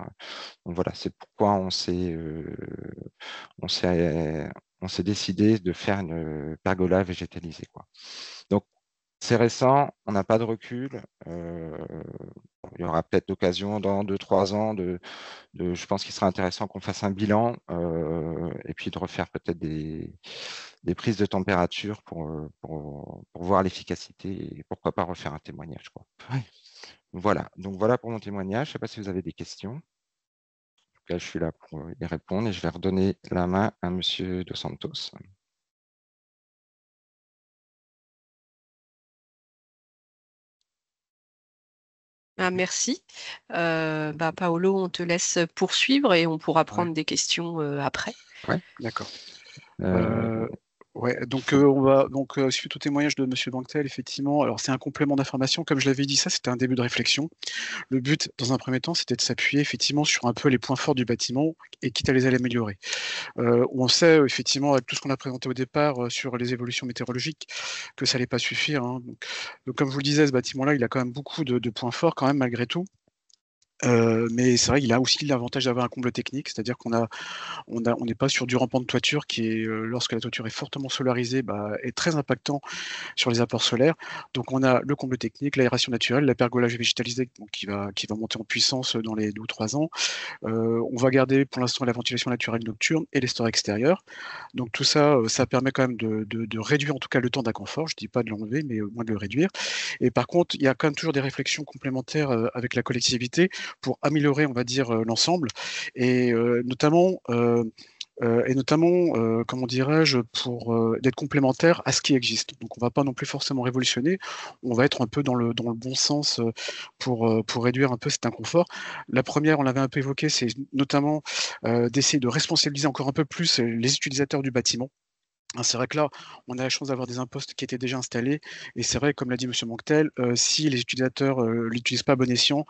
Donc voilà, c'est pourquoi on s'est décidé de faire une pergola végétalisée, quoi. Donc c'est récent, on n'a pas de recul. Il y aura peut-être l'occasion dans 2-3 ans je pense qu'il sera intéressant qu'on fasse un bilan et puis de refaire peut-être des prises de température pour voir l'efficacité et pourquoi pas refaire un témoignage, quoi. Ouais. Voilà, donc voilà pour mon témoignage. Je ne sais pas si vous avez des questions. En tout cas, je suis là pour y répondre et je vais redonner la main à Monsieur Dos Santos. Merci. Paolo, on te laisse poursuivre et on pourra prendre des questions après. Ouais. D'accord. Ouais, donc on va suite au témoignage de Monsieur Banquetel, effectivement, alors c'est un complément d'information, comme je l'avais dit, ça c'était un début de réflexion. Le but, dans un premier temps, c'était de s'appuyer effectivement sur un peu les points forts du bâtiment et quitte à les améliorer. On sait effectivement avec tout ce qu'on a présenté au départ sur les évolutions météorologiques que ça n'allait pas suffire. Hein. Donc, comme je vous le disais, ce bâtiment-là, il a quand même beaucoup de points forts quand même malgré tout. Mais c'est vrai qu'il a aussi l'avantage d'avoir un comble technique, c'est-à-dire qu'on n'est pas sur du rampant de toiture qui est, lorsque la toiture est fortement solarisée, est très impactant sur les apports solaires. Donc on a le comble technique, l'aération naturelle, la pergolage végétalisée donc, qui va monter en puissance dans les 2 ou 3 ans. On va garder pour l'instant la ventilation naturelle nocturne et les stores extérieurs. Donc tout ça, ça permet quand même de réduire en tout cas le temps d'inconfort. Je ne dis pas de l'enlever, mais au moins de le réduire. Et par contre, il y a quand même toujours des réflexions complémentaires avec la collectivité pour améliorer, on va dire, l'ensemble. Et notamment, comment dirais-je, pour d'être complémentaire à ce qui existe. Donc on ne va pas non plus forcément révolutionner, on va être un peu dans le bon sens pour réduire un peu cet inconfort. La première, on l'avait un peu évoqué, c'est notamment d'essayer de responsabiliser encore un peu plus les utilisateurs du bâtiment. C'est vrai que là, on a la chance d'avoir des impostes qui étaient déjà installés et c'est vrai, comme l'a dit Monsieur Monquetel, si les utilisateurs l'utilisent pas à bon escient,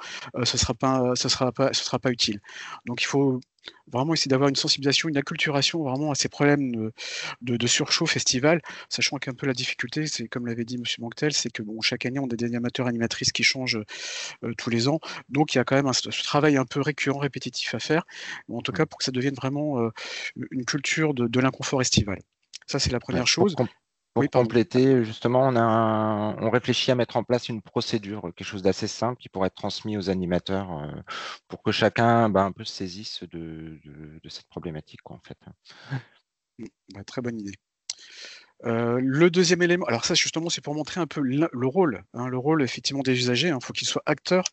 ce sera pas utile. Donc il faut vraiment essayer d'avoir une sensibilisation, une acculturation vraiment à ces problèmes de surchauffe estivale, sachant qu'un peu la difficulté, c'est comme l'avait dit Monsieur Monquetel, c'est que bon, chaque année, on a des animateurs, animatrices qui changent tous les ans. Donc il y a quand même ce travail un peu récurrent, répétitif à faire, en tout cas pour que ça devienne vraiment une culture de l'inconfort estival. Ça, c'est la première chose. Pour compléter, justement, on réfléchit à mettre en place une procédure, quelque chose d'assez simple qui pourrait être transmis aux animateurs pour que chacun un peu se saisisse de cette problématique, quoi, en fait. Très bonne idée. Le deuxième élément, alors ça justement c'est pour montrer un peu le rôle effectivement des usagers, il faut qu'ils soient acteurs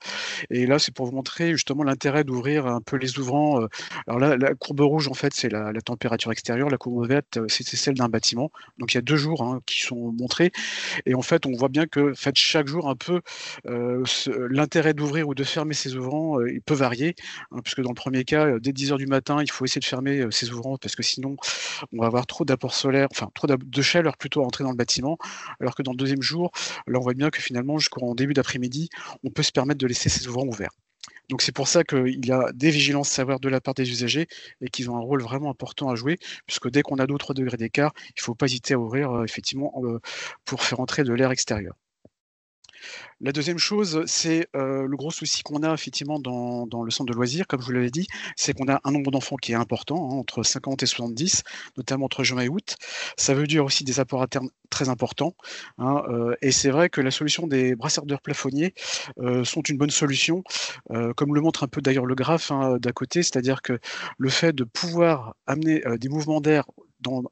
et là c'est pour vous montrer justement l'intérêt d'ouvrir un peu les ouvrants. Alors là, la courbe rouge en fait c'est la température extérieure, la courbe verte c'est celle d'un bâtiment, donc il y a 2 jours qui sont montrés et en fait on voit bien que chaque jour un peu l'intérêt d'ouvrir ou de fermer ces ouvrants il peut varier, puisque dans le premier cas dès 10h du matin il faut essayer de fermer ces ouvrants parce que sinon on va avoir trop d'apport solaire, enfin trop de chaleur plutôt à entrer dans le bâtiment, alors que dans le deuxième jour, là on voit bien que finalement jusqu'en début d'après-midi, on peut se permettre de laisser ces ouvrants ouverts. Donc c'est pour ça qu'il y a des vigilances à avoir de la part des usagers et qu'ils ont un rôle vraiment important à jouer, puisque dès qu'on a 2 ou 3 degrés d'écart, il ne faut pas hésiter à ouvrir effectivement pour faire entrer de l'air extérieur. La deuxième chose, c'est le gros souci qu'on a effectivement dans le centre de loisirs, comme je vous l'avais dit, c'est qu'on a un nombre d'enfants qui est important, entre 50 et 70, notamment entre juin et août. Ça veut dire aussi des apports internes très importants. Et c'est vrai que la solution des brasseurs d'air plafonniers sont une bonne solution, comme le montre un peu d'ailleurs le graphe d'à côté, c'est-à-dire que le fait de pouvoir amener des mouvements d'air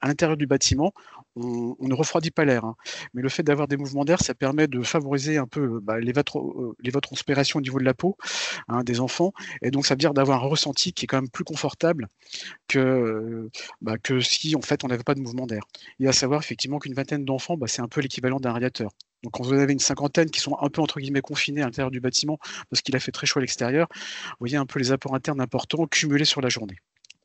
à l'intérieur du bâtiment, on ne refroidit pas l'air, mais le fait d'avoir des mouvements d'air, ça permet de favoriser un peu l'évapotranspiration au niveau de la peau des enfants, et donc ça veut dire d'avoir un ressenti qui est quand même plus confortable que si en fait on n'avait pas de mouvement d'air. Et à savoir effectivement qu'une vingtaine d'enfants, c'est un peu l'équivalent d'un radiateur. Donc quand vous avez une cinquantaine qui sont un peu entre guillemets confinés à l'intérieur du bâtiment parce qu'il a fait très chaud à l'extérieur, vous voyez un peu les apports internes importants cumulés sur la journée.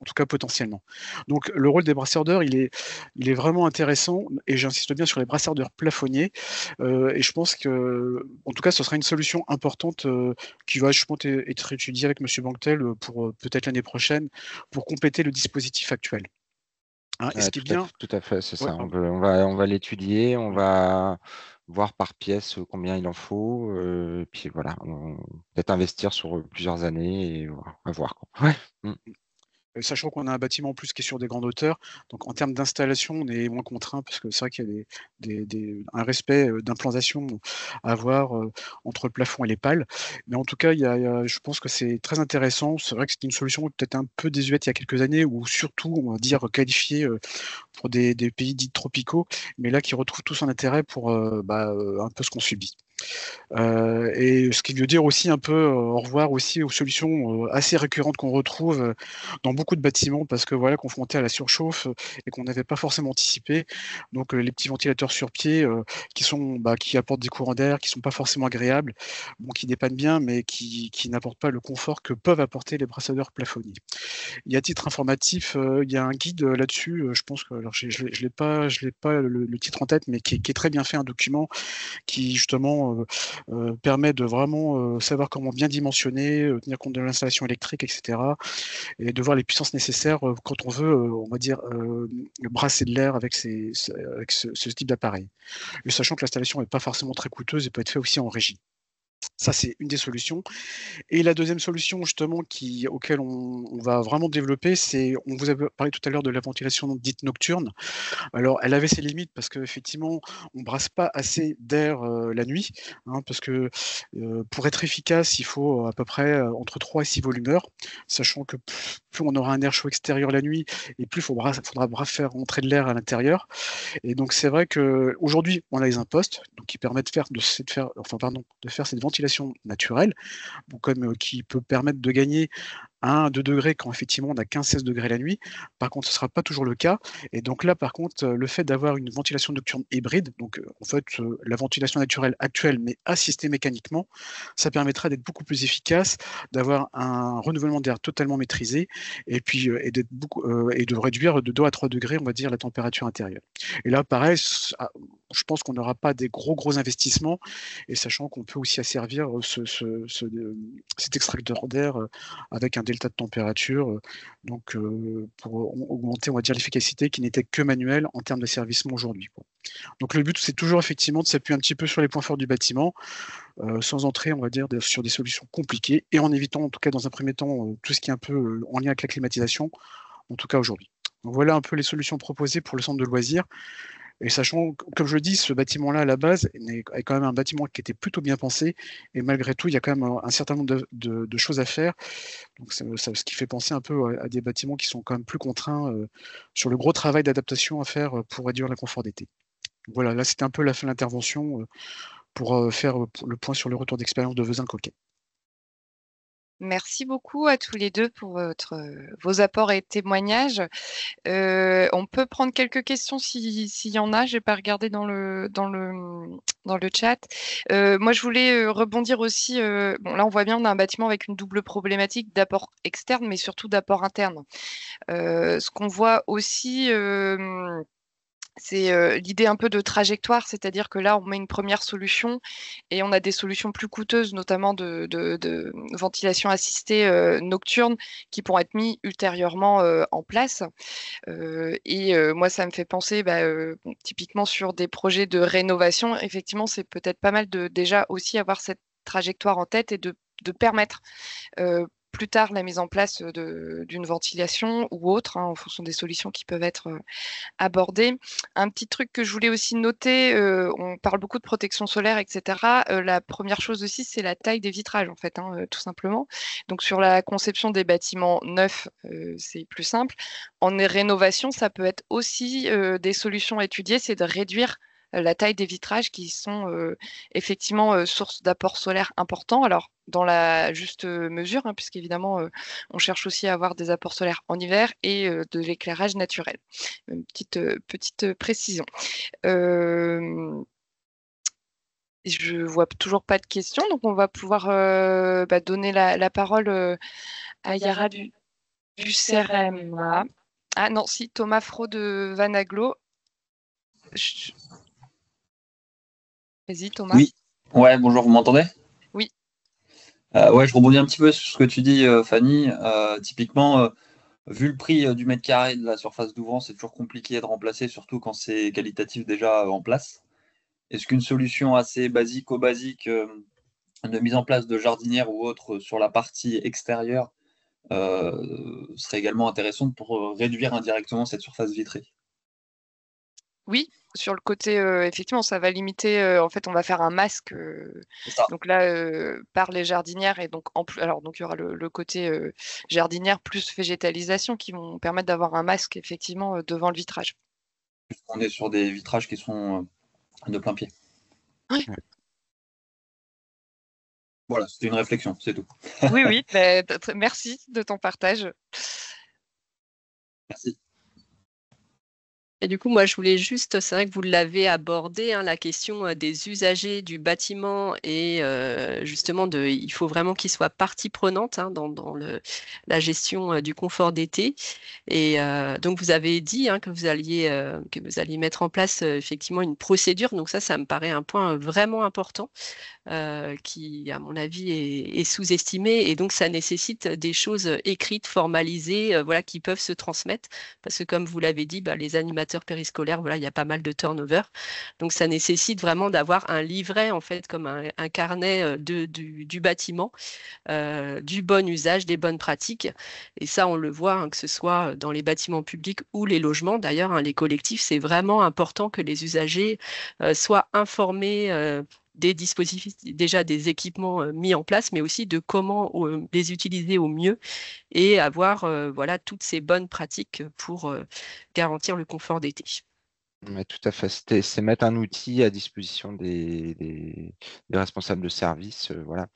en tout cas potentiellement. Donc le rôle des brasseurs-d'heures, il est vraiment intéressant, et j'insiste bien sur les brasseurs-d'heures plafonniers, et je pense que, en tout cas, ce sera une solution importante qui va, je pense, être étudiée avec M. Banquetel pour peut-être l'année prochaine, pour compléter le dispositif actuel. Hein, et ce qui est bien, tout à fait, c'est ouais, ça. On va l'étudier, on va voir par pièce combien il en faut, puis voilà, peut-être investir sur plusieurs années et à voir, quoi. Ouais. Mm. sachant qu'on a un bâtiment en plus qui est sur des grandes hauteurs, donc en termes d'installation, on est moins contraint parce que c'est vrai qu'il y a un respect d'implantation à avoir entre le plafond et les pales. Mais en tout cas, je pense que c'est très intéressant. C'est vrai que c'était une solution peut-être un peu désuète il y a quelques années, ou surtout, on va dire, qualifiée pour des pays dits tropicaux, mais là qui retrouvent tout son intérêt pour un peu ce qu'on subit. Et ce qui veut dire aussi un peu au revoir aussi aux solutions assez récurrentes qu'on retrouve dans beaucoup de bâtiments, parce que voilà, confrontés à la surchauffe et qu'on n'avait pas forcément anticipé. Donc les petits ventilateurs sur pied qui apportent des courants d'air qui sont pas forcément agréables, bon, qui dépannent bien, mais qui n'apportent pas le confort que peuvent apporter les brasseurs plafonniers. Et à titre informatif, il y a un guide là-dessus, je pense que alors je l'ai pas le titre en tête, mais qui est très bien fait, un document qui justement permet de vraiment savoir comment bien dimensionner, tenir compte de l'installation électrique, etc. Et de voir les puissances nécessaires quand on veut, on va dire, brasser de l'air avec ce type d'appareil. Et sachant que l'installation n'est pas forcément très coûteuse et peut être fait aussi en régie. Ça, c'est une des solutions. Et la deuxième solution, justement, auquel on va vraiment développer, on vous a parlé tout à l'heure de la ventilation dite nocturne. Alors, elle avait ses limites parce qu'effectivement, on brasse pas assez d'air la nuit, hein, parce que pour être efficace, il faut à peu près entre 3 et 6 volumeurs, sachant que plus on aura un air chaud extérieur la nuit, et plus faudra faire rentrer de l'air à l'intérieur. Et donc, c'est vrai qu'aujourd'hui, on a les impostes donc, qui permettent de faire cette ventilation naturelle, qui peut permettre de gagner 1-2 degrés quand effectivement on a 15-16 degrés la nuit. Par contre, ce ne sera pas toujours le cas. Et donc là, par contre, le fait d'avoir une ventilation nocturne hybride, donc en fait, la ventilation naturelle actuelle, mais assistée mécaniquement, ça permettra d'être beaucoup plus efficace, d'avoir un renouvellement d'air totalement maîtrisé, et puis et de réduire de 2 à 3 degrés, on va dire, la température intérieure. Et là, pareil, je pense qu'on n'aura pas des gros investissements, et sachant qu'on peut aussi asservir cet extracteur d'air avec un delta de température, pour augmenter, on va dire, l'efficacité qui n'était que manuelle en termes d'asservissement aujourd'hui, quoi. Donc le but, c'est toujours effectivement de s'appuyer un petit peu sur les points forts du bâtiment, sans entrer, on va dire, sur des solutions compliquées, et en évitant, en tout cas dans un premier temps, tout ce qui est un peu en lien avec la climatisation, en tout cas aujourd'hui. Donc voilà un peu les solutions proposées pour le centre de loisirs. Et sachant, comme je le dis, ce bâtiment-là, à la base, est quand même un bâtiment qui était plutôt bien pensé, et malgré tout, il y a quand même un certain nombre de choses à faire. Donc, ce qui fait penser un peu à des bâtiments qui sont quand même plus contraints sur le gros travail d'adaptation à faire pour réduire l'inconfort d'été. Voilà, là, c'était un peu la fin de l'intervention pour faire le point sur le retour d'expérience de Vezin-Coquet. Merci beaucoup à tous les deux pour vos apports et témoignages. On peut prendre quelques questions s'il y en a. Je n'ai pas regardé dans le chat. Moi, je voulais rebondir aussi. Bon, là, on voit bien, on a un bâtiment avec une double problématique d'apport externe, mais surtout d'apport interne. Ce qu'on voit aussi, c'est l'idée un peu de trajectoire, c'est-à-dire que là, on met une première solution et on a des solutions plus coûteuses, notamment de ventilation assistée nocturne, qui pourront être mis ultérieurement en place. Moi, ça me fait penser typiquement sur des projets de rénovation. Effectivement, c'est peut-être pas mal de déjà aussi avoir cette trajectoire en tête et de permettre plus tard la mise en place d'une ventilation ou autre, hein, en fonction des solutions qui peuvent être abordées. Un petit truc que je voulais aussi noter, on parle beaucoup de protection solaire, etc. La première chose aussi, c'est la taille des vitrages, en fait, hein, tout simplement. Donc, sur la conception des bâtiments neufs, c'est plus simple. En rénovation, ça peut être aussi des solutions étudiées, c'est de réduire la taille des vitrages qui sont effectivement source d'apport solaire important. Alors, dans la juste mesure, hein, puisqu'évidemment, on cherche aussi à avoir des apports solaires en hiver et de l'éclairage naturel. Une petite précision. Je ne vois toujours pas de questions, donc on va pouvoir donner la parole à Yara Du CRMA. Ah non, si, Thomas Fro de Vanaglo. Vas-y, Thomas. Oui, ouais, bonjour, vous m'entendez? Oui. Ouais, je rebondis un petit peu sur ce que tu dis, Fanny. Typiquement, vu le prix du mètre carré de la surface d'ouvrant, c'est toujours compliqué de remplacer, surtout quand c'est qualitatif déjà en place. Est-ce qu'une solution assez basique de mise en place de jardinière ou autre sur la partie extérieure serait également intéressante pour réduire indirectement cette surface vitrée? Oui, sur le côté, effectivement, ça va limiter. En fait, on va faire un masque. C'est ça. Donc là, par les jardinières et donc en plus, alors donc il y aura le côté jardinière plus végétalisation qui vont permettre d'avoir un masque effectivement devant le vitrage. On est sur des vitrages qui sont de plein pied. Oui. Voilà, c'était une réflexion, c'est tout. Oui, merci de ton partage. Merci. Et du coup, moi, je voulais juste, c'est vrai que vous l'avez abordé, hein, la question des usagers du bâtiment et justement, il faut vraiment qu'ils soient partie prenante, hein, dans la gestion du confort d'été. Et donc, vous avez dit, hein, que vous alliez mettre en place effectivement une procédure. Donc ça me paraît un point vraiment important. Qui, à mon avis, est sous-estimé. Et donc, ça nécessite des choses écrites, formalisées, voilà, qui peuvent se transmettre. Parce que, comme vous l'avez dit, les animateurs périscolaires, voilà, il y a pas mal de turnover. Donc, ça nécessite vraiment d'avoir un livret, en fait, comme un carnet du bâtiment, du bon usage, des bonnes pratiques. Et ça, on le voit, hein, que ce soit dans les bâtiments publics ou les logements. D'ailleurs, hein, les collectifs, c'est vraiment important que les usagers soient informés des dispositifs, déjà des équipements mis en place, mais aussi de comment les utiliser au mieux et avoir voilà, toutes ces bonnes pratiques pour garantir le confort d'été. Mais tout à fait, c'est mettre un outil à disposition des responsables de service, voilà,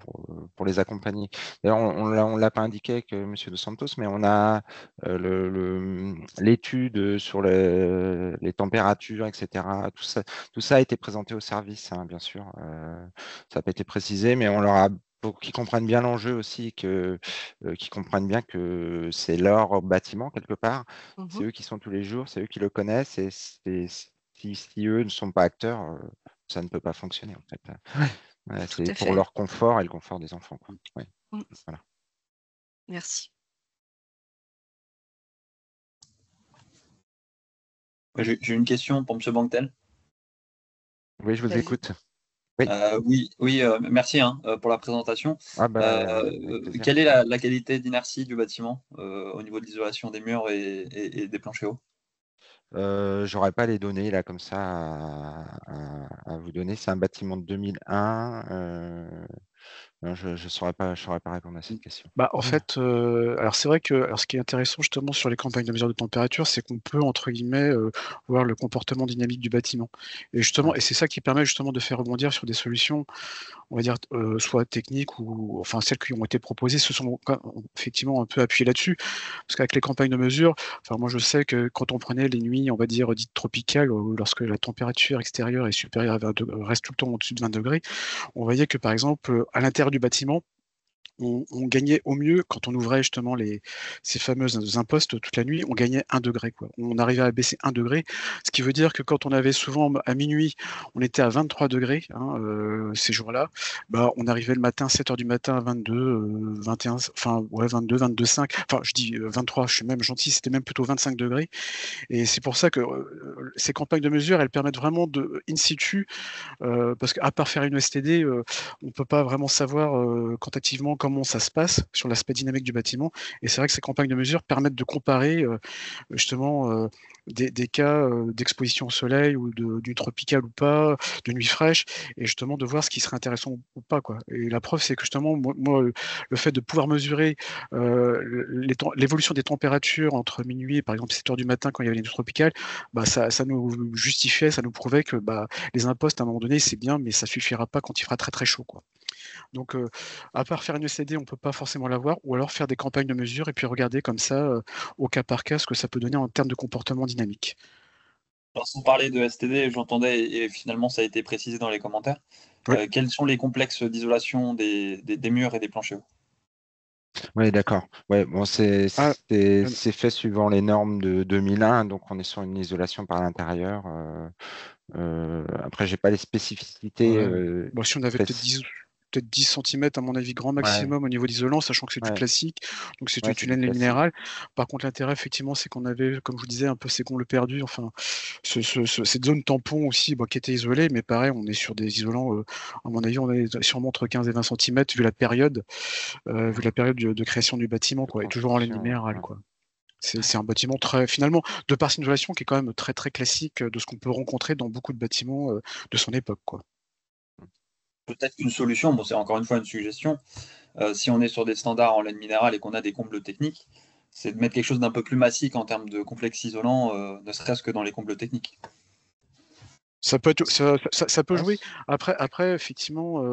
pour les accompagner. D'ailleurs, on l'a pas indiqué avec M. Dos Santos, mais on a l'étude sur les températures, etc. Tout ça a été présenté au service, hein, bien sûr. Ça n'a pas été précisé, mais on leur a pour qu'ils comprennent bien l'enjeu aussi, qu'ils comprennent bien que c'est leur bâtiment quelque part. C'est eux qui sont tous les jours, c'est eux qui le connaissent, et si eux ne sont pas acteurs, ça ne peut pas fonctionner en fait. C'est pour leur confort et le confort des enfants, quoi. Ouais. Voilà. Merci. J'ai une question pour M. Banquetel. Oui, je vous écoute. Oui, merci pour la présentation. Quelle est la qualité d'inertie du bâtiment au niveau de l'isolation des murs et des planchers hauts? J'aurais pas les données là comme ça à vous donner. C'est un bâtiment de 2001. Je ne saurais pas répondre à cette question. En fait, alors c'est vrai que ce qui est intéressant justement sur les campagnes de mesure de température, c'est qu'on peut entre guillemets voir le comportement dynamique du bâtiment. Et justement, et c'est ça qui permet justement de faire rebondir sur des solutions, on va dire, soit techniques ou enfin celles qui ont été proposées se sont effectivement un peu appuyées là-dessus. Parce qu'avec les campagnes de mesure, enfin moi je sais que quand on prenait les nuits, on va dire dites tropicales, lorsque la température extérieure est supérieure à 20 reste tout le temps au-dessus de 20 degrés, on voyait que par exemple à l'intérieur du bâtiment, on gagnait au mieux quand on ouvrait justement ces fameuses impostes toute la nuit, on gagnait 1 degré, quoi. On arrivait à baisser 1 degré, ce qui veut dire que quand on avait souvent à minuit, on était à 23 degrés, hein, ces jours-là, on arrivait le matin, 7h du matin à 22, 21, enfin ouais 22, 22,5, enfin je dis 23, je suis même gentil, c'était même plutôt 25 degrés. Et c'est pour ça que ces campagnes de mesure, elles permettent vraiment de in situ, parce qu'à part faire une STD, on ne peut pas vraiment savoir quantitativement comment ça se passe sur l'aspect dynamique du bâtiment. Et c'est vrai que ces campagnes de mesure permettent de comparer justement des cas d'exposition au soleil ou du tropical ou pas, de nuit fraîche, et justement de voir ce qui serait intéressant ou pas, quoi. Et la preuve, c'est que justement, moi, le fait de pouvoir mesurer l'évolution des températures entre minuit et par exemple 7h du matin quand il y avait les nuits tropicales, ça nous justifiait, ça nous prouvait que les impostes à un moment donné c'est bien, mais ça suffira pas quand il fera très très chaud, quoi. Donc à part faire une ECD, on peut pas forcément l'avoir, ou alors faire des campagnes de mesure et puis regarder comme ça au cas par cas ce que ça peut donner en termes de comportement dynamique. Alors, sans parler de STD, j'entendais, et finalement ça a été précisé dans les commentaires, Oui. quels sont les complexes d'isolation des murs et des planchers hauts? Oui, d'accord. Ouais, bon, c'est fait suivant les normes de 2001, donc on est sur une isolation par l'intérieur. Après, j'ai pas les spécificités. Bon, si on avait peut-être 10 cm à mon avis grand maximum au niveau d'isolant, sachant que c'est du classique, donc c'est du tunnel minéral. Par contre, l'intérêt effectivement, c'est qu'on avait, comme je vous disais, un peu ces le perdu, enfin cette zone tampon aussi, qui était isolée, mais pareil, on est sur des isolants, à mon avis, on est sûrement entre 15 et 20 cm vu la période de création du bâtiment, quoi, et toujours en laine minérale, quoi. C'est un bâtiment finalement, de par son isolation, qui est quand même très très classique de ce qu'on peut rencontrer dans beaucoup de bâtiments de son époque, quoi. Peut-être qu'une solution, bon, c'est encore une fois une suggestion, si on est sur des standards en laine minérale et qu'on a des combles techniques, c'est de mettre quelque chose d'un peu plus massique en termes de complexe isolant, ne serait-ce que dans les combles techniques. Ça peut jouer. Après effectivement,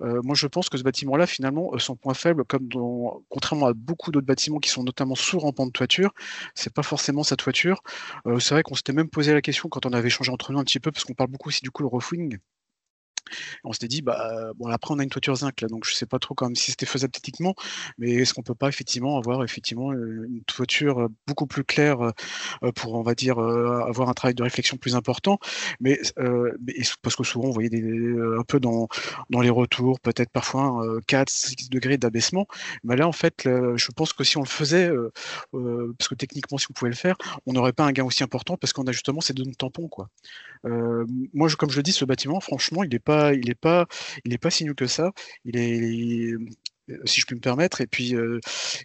moi je pense que ce bâtiment-là, finalement, son point faible, contrairement à beaucoup d'autres bâtiments qui sont notamment sous-rampants de toiture, c'est pas forcément sa toiture. C'est vrai qu'on s'était même posé la question quand on avait échangé entre nous un petit peu, parce qu'on parle beaucoup aussi du coup le roofing. On s'était dit, bon, après on a une toiture zinc là, donc je sais pas trop quand même si c'était faisable techniquement, mais est-ce qu'on peut pas effectivement avoir une toiture beaucoup plus claire pour, on va dire, avoir un travail de réflexion plus important, mais parce que souvent on voyait un peu dans les retours, peut-être parfois 4-6 degrés d'abaissement, mais là en fait, je pense que si on le faisait, parce que techniquement si on pouvait le faire, on n'aurait pas un gain aussi important parce qu'on a justement ces zones tampons, quoi. Moi, comme je le dis, ce bâtiment, franchement, il est pas si nul que ça. Si je puis me permettre, et puis,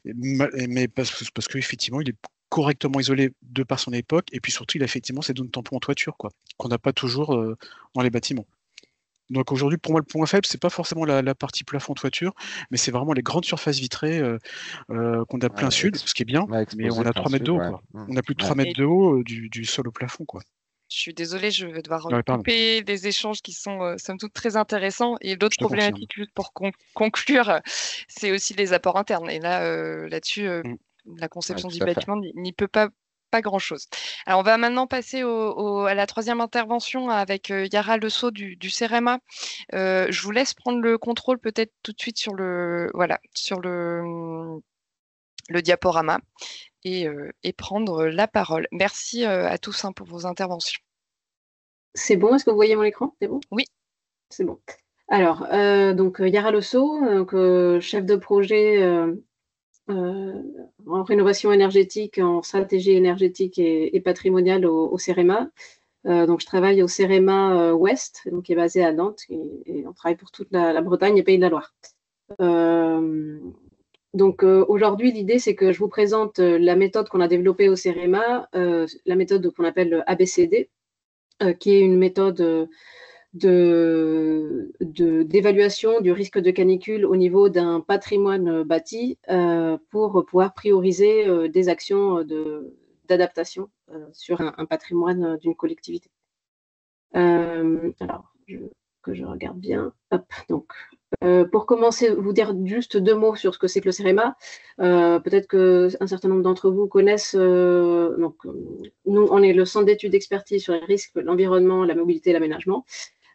mais parce que effectivement, il est correctement isolé de par son époque, et puis surtout, il a effectivement ces zones tampons en toiture, quoi, qu'on n'a pas toujours dans les bâtiments. Donc aujourd'hui, pour moi, le point faible, c'est pas forcément la partie plafond toiture, mais c'est vraiment les grandes surfaces vitrées qu'on a plein sud, ce qui est bien, mais on a 3 mètres de haut, quoi. On a plus de 3 mètres de haut du sol au plafond, quoi. Je suis désolée, je vais devoir couper des échanges qui sont somme toute très intéressants. Et l'autre problématique, juste pour conclure, c'est aussi les apports internes. Et là, là-dessus, la conception du bâtiment n'y peut pas grand-chose. Alors, on va maintenant passer à la troisième intervention avec Yara Lesaut du CEREMA. Je vous laisse prendre le contrôle peut-être tout de suite sur le diaporama. Et prendre la parole. Merci à tous pour vos interventions. C'est bon, est-ce que vous voyez mon écran? C'est bon? Oui. C'est bon. Alors, donc Yara Lesaut, chef de projet en rénovation énergétique, en stratégie énergétique et patrimoniale au CEREMA. Donc, je travaille au CEREMA Ouest, donc, qui est basé à Nantes, et on travaille pour toute la Bretagne et Pays de la Loire. Donc aujourd'hui, l'idée, c'est que je vous présente la méthode qu'on a développée au CEREMA, la méthode qu'on appelle ABCD, qui est une méthode d'évaluation du risque de canicule au niveau d'un patrimoine bâti pour pouvoir prioriser des actions d'adaptation sur un patrimoine d'une collectivité. Alors, que je regarde bien. Hop, donc. Pour commencer, vous dire juste 2 mots sur ce que c'est que le CEREMA. Peut-être qu'un certain nombre d'entre vous connaissent. Nous, on est le centre d'études d'expertise sur les risques, l'environnement, la mobilité et l'aménagement.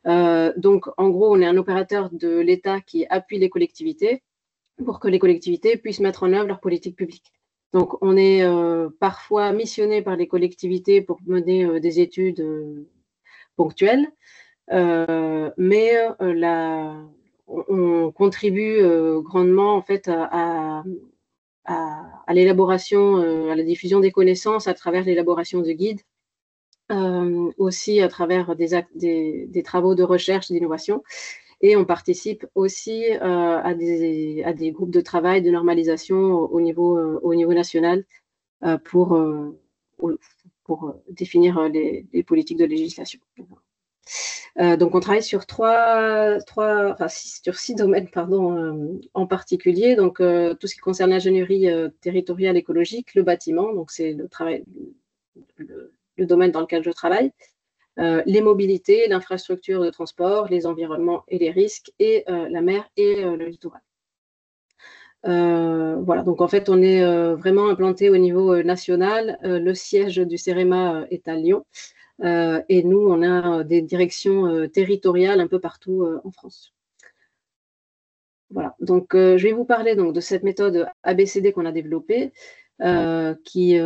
Donc, en gros, on est un opérateur de l'État qui appuie les collectivités pour que les collectivités puissent mettre en œuvre leur politique publique. Donc, on est parfois missionné par les collectivités pour mener des études ponctuelles, mais on contribue grandement en fait à l'élaboration, à la diffusion des connaissances à travers l'élaboration de guides, aussi à travers des travaux de recherche, d'innovation, et on participe aussi à des groupes de travail de normalisation au niveau national pour définir les politiques de législation. Donc, on travaille sur sur 6 domaines en particulier. Donc, tout ce qui concerne l'ingénierie territoriale écologique, le bâtiment, donc c'est le domaine dans lequel je travaille, les mobilités, l'infrastructure de transport, les environnements et les risques, et la mer et le littoral. Voilà, donc en fait, on est vraiment implanté au niveau national. Le siège du CEREMA est à Lyon. Et nous, on a des directions territoriales un peu partout en France. Voilà, donc je vais vous parler donc, de cette méthode ABCD qu'on a développée, ABCD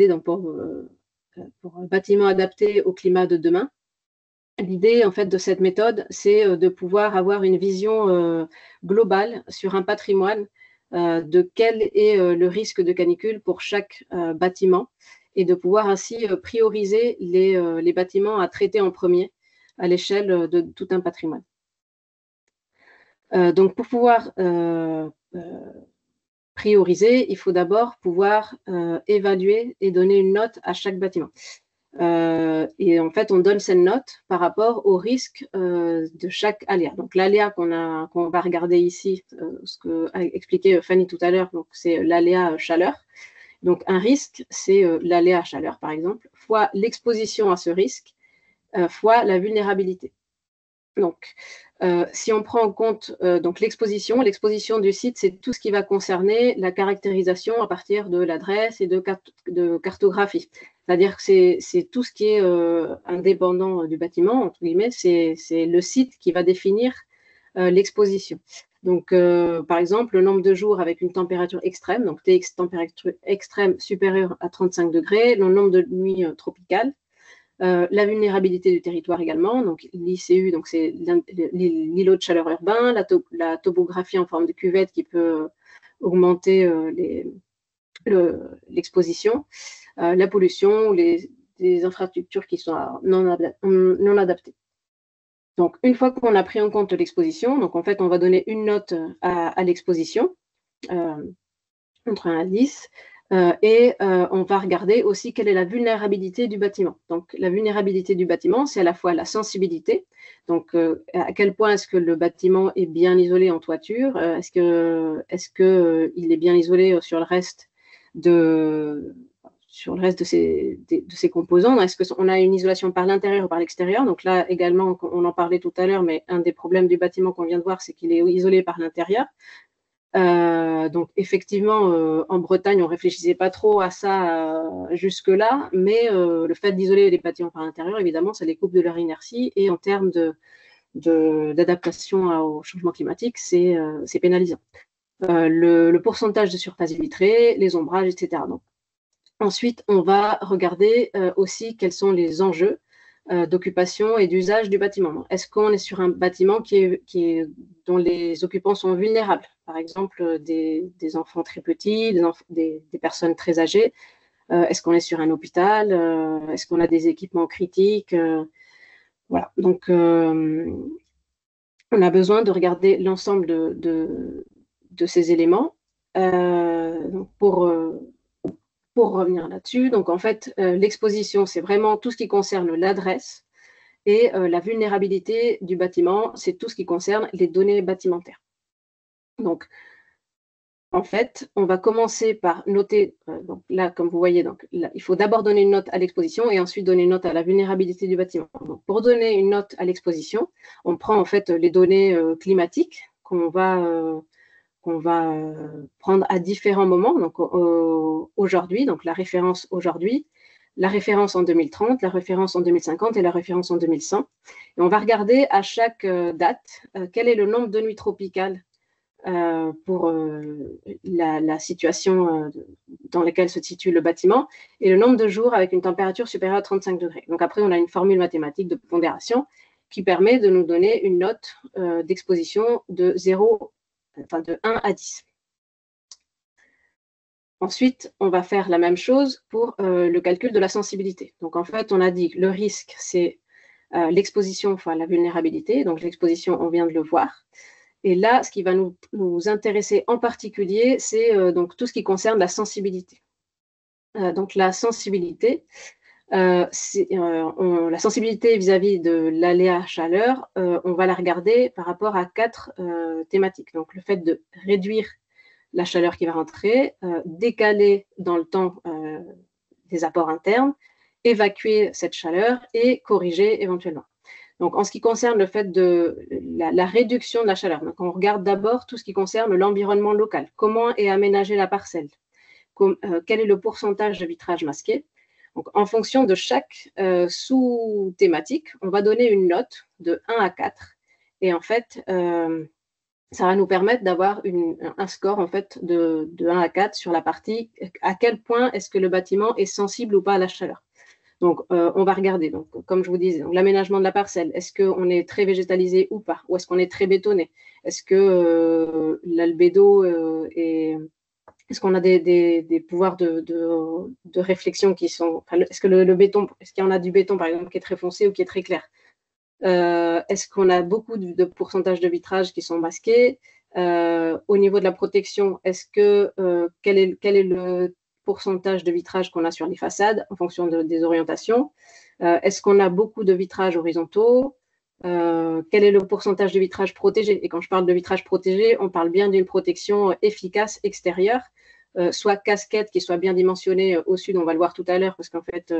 donc, pour un bâtiment adapté au climat de demain. L'idée en fait de cette méthode, c'est de pouvoir avoir une vision globale sur un patrimoine de quel est le risque de canicule pour chaque bâtiment et de pouvoir ainsi prioriser les bâtiments à traiter en premier à l'échelle de tout un patrimoine. Donc pour pouvoir prioriser, il faut d'abord pouvoir évaluer et donner une note à chaque bâtiment. Et en fait, on donne cette note par rapport au risque de chaque aléa. Donc, l'aléa qu'on va regarder ici, ce qu'a expliqué Fanny tout à l'heure, donc c'est l'aléa chaleur. Donc, un risque, c'est l'aléa chaleur, par exemple, fois l'exposition à ce risque, fois la vulnérabilité. Donc, si on prend en compte donc l'exposition du site, c'est tout ce qui va concerner la caractérisation à partir de l'adresse et de cartographie. C'est-à-dire que c'est tout ce qui est indépendant du bâtiment, entre guillemets, c'est le site qui va définir l'exposition. Donc, par exemple, le nombre de jours avec une température extrême, donc TX température extrême supérieure à 35 degrés, le nombre de nuits tropicales, la vulnérabilité du territoire également, donc l'ICU, donc c'est l'îlot de chaleur urbain, la topographie en forme de cuvette qui peut augmenter l'exposition, la pollution, les infrastructures qui sont non adaptées. Donc, une fois qu'on a pris en compte l'exposition, donc en fait, on va donner une note à l'exposition, entre 1 à 10, et on va regarder aussi quelle est la vulnérabilité du bâtiment. Donc, la vulnérabilité du bâtiment, c'est à la fois la sensibilité, donc à quel point est-ce que le bâtiment est bien isolé en toiture, est-ce qu'il est bien isolé sur le reste de ses composants. Est-ce qu'on a une isolation par l'intérieur ou par l'extérieur? Donc là, également, on en parlait tout à l'heure, mais un des problèmes du bâtiment qu'on vient de voir, c'est qu'il est isolé par l'intérieur. Donc effectivement, en Bretagne, on ne réfléchissait pas trop à ça jusque-là, mais le fait d'isoler les bâtiments par l'intérieur, évidemment, ça les coupe de leur inertie et en termes d'adaptation au changement climatique, c'est pénalisant. Le pourcentage de surface vitrée, les ombrages, etc. Donc, ensuite, on va regarder aussi quels sont les enjeux d'occupation et d'usage du bâtiment. Est-ce qu'on est sur un bâtiment dont les occupants sont vulnérables? Par exemple, des enfants très petits, des personnes très âgées. Est-ce qu'on est sur un hôpital? Est-ce qu'on a des équipements critiques? Voilà. Donc, on a besoin de regarder l'ensemble de ces éléments pour revenir là-dessus. Donc, en fait, l'exposition, c'est vraiment tout ce qui concerne l'adresse et la vulnérabilité du bâtiment, c'est tout ce qui concerne les données bâtimentaires. Donc, en fait, on va commencer par noter, donc là, comme vous voyez, donc, là, il faut d'abord donner une note à l'exposition et ensuite donner une note à la vulnérabilité du bâtiment. Donc, pour donner une note à l'exposition, on prend en fait les données climatiques qu'on va prendre à différents moments. Donc, aujourd'hui, donc la référence aujourd'hui, la référence en 2030, la référence en 2050 et la référence en 2100. Et on va regarder à chaque date quel est le nombre de nuits tropicales pour la situation dans laquelle se situe le bâtiment et le nombre de jours avec une température supérieure à 35 degrés. Donc après, on a une formule mathématique de pondération qui permet de nous donner une note d'exposition de 1 à 10. Ensuite, on va faire la même chose pour le calcul de la sensibilité. Donc, en fait, on a dit que le risque, c'est l'exposition fois la vulnérabilité. Donc, l'exposition, on vient de le voir. Et là, ce qui va nous intéresser en particulier, c'est donc tout ce qui concerne la sensibilité. Donc, la sensibilité, la sensibilité vis-à-vis de l'aléa chaleur, on va la regarder par rapport à 4 thématiques. Donc, le fait de réduire la chaleur qui va rentrer, décaler dans le temps des apports internes, évacuer cette chaleur et corriger éventuellement. Donc, en ce qui concerne le fait de la réduction de la chaleur, donc on regarde d'abord tout ce qui concerne l'environnement local. Comment est aménagée la parcelle? Quel est le pourcentage de vitrage masqué? Donc, en fonction de chaque sous-thématique, on va donner une note de 1 à 4. Et en fait, ça va nous permettre d'avoir un score en fait de 1 à 4 sur la partie à quel point est-ce que le bâtiment est sensible ou pas à la chaleur. Donc, on va regarder, donc, comme je vous disais, l'aménagement de la parcelle. Est-ce qu'on est très végétalisé ou pas? Ou est-ce qu'on est très bétonné? Est-ce que l'albédo est-ce qu'on a des pouvoirs de réflexion qui sont… Est-ce que le béton, est-ce qu'il y en a du béton, par exemple, qui est très foncé ou qui est très clair? Est-ce qu'on a beaucoup de pourcentage de vitrage qui sont masqués? Au niveau de la protection, quel est le pourcentage de vitrage qu'on a sur les façades en fonction des orientations? Est-ce qu'on a beaucoup de vitrages horizontaux? Quel est le pourcentage de vitrage protégé? Et quand je parle de vitrage protégé, on parle bien d'une protection efficace extérieure, soit casquette qui soit bien dimensionnée au sud, on va le voir tout à l'heure, parce qu'en fait,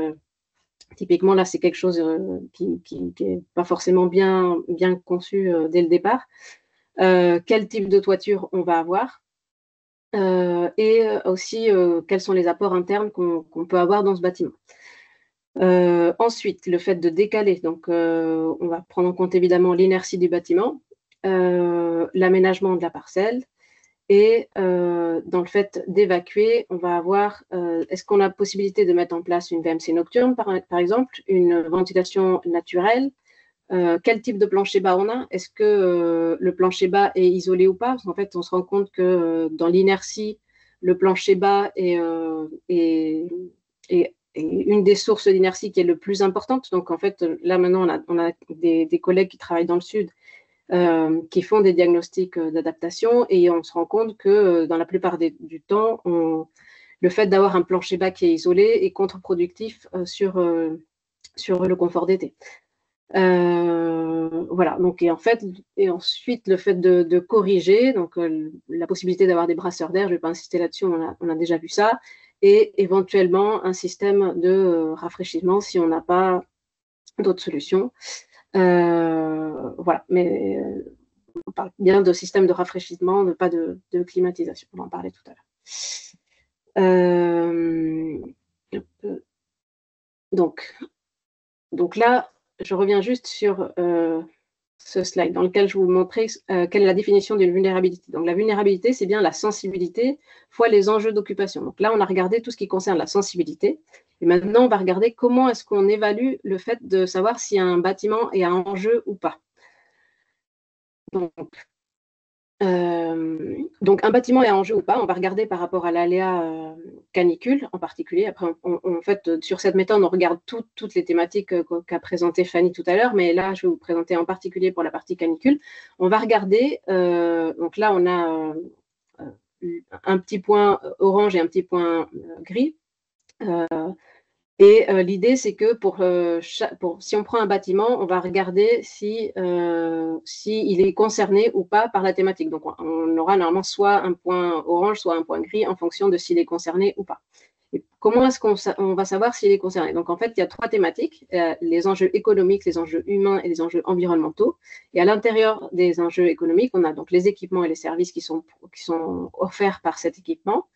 typiquement, là, c'est quelque chose qui n'est pas forcément bien conçu dès le départ. Quel type de toiture on va avoir? Et aussi, quels sont les apports internes qu'on peut avoir dans ce bâtiment. Ensuite, le fait de décaler. Donc, on va prendre en compte évidemment l'inertie du bâtiment, l'aménagement de la parcelle, et dans le fait d'évacuer, on va avoir, est-ce qu'on a possibilité de mettre en place une VMC nocturne, par exemple, une ventilation naturelle? Quel type de plancher bas on a? Est-ce que le plancher bas est isolé ou pas? Parce qu'en fait, on se rend compte que dans l'inertie, le plancher bas est une des sources d'inertie qui est le plus importante. Donc, en fait, là, maintenant, on a des collègues qui travaillent dans le sud qui font des diagnostics d'adaptation, et on se rend compte que dans la plupart du temps, le fait d'avoir un plancher bas qui est isolé est contre-productif sur le confort d'été. Voilà, donc, et ensuite le fait de corriger, donc la possibilité d'avoir des brasseurs d'air, je ne vais pas insister là-dessus, on a déjà vu ça, et éventuellement un système de rafraîchissement si on n'a pas d'autres solutions. Voilà, mais on parle bien de système de rafraîchissement, pas de climatisation, on va en parler tout à l'heure. Donc là, je reviens juste sur ce slide dans lequel je vous montrais quelle est la définition d'une vulnérabilité. Donc la vulnérabilité, c'est bien la sensibilité fois les enjeux d'occupation. Donc là, on a regardé tout ce qui concerne la sensibilité. Et maintenant, on va regarder comment est-ce qu'on évalue le fait de savoir si un bâtiment est un enjeu ou pas. Donc, un bâtiment est en jeu ou pas, on va regarder par rapport à l'aléa canicule en particulier. Après, en fait, sur cette méthode, on regarde toutes les thématiques qu'a présentées Fanny tout à l'heure, mais là, je vais vous présenter en particulier pour la partie canicule. On va regarder, donc là, on a un petit point orange et un petit point gris. Et l'idée, c'est que si on prend un bâtiment, on va regarder si il est concerné ou pas par la thématique. Donc, on aura normalement soit un point orange, soit un point gris en fonction de s'il est concerné ou pas. Et comment est-ce qu'on va savoir s'il est concerné? Donc, en fait, il y a 3 thématiques, les enjeux économiques, les enjeux humains et les enjeux environnementaux. Et à l'intérieur des enjeux économiques, on a donc les équipements et les services qui sont offerts par cet équipement,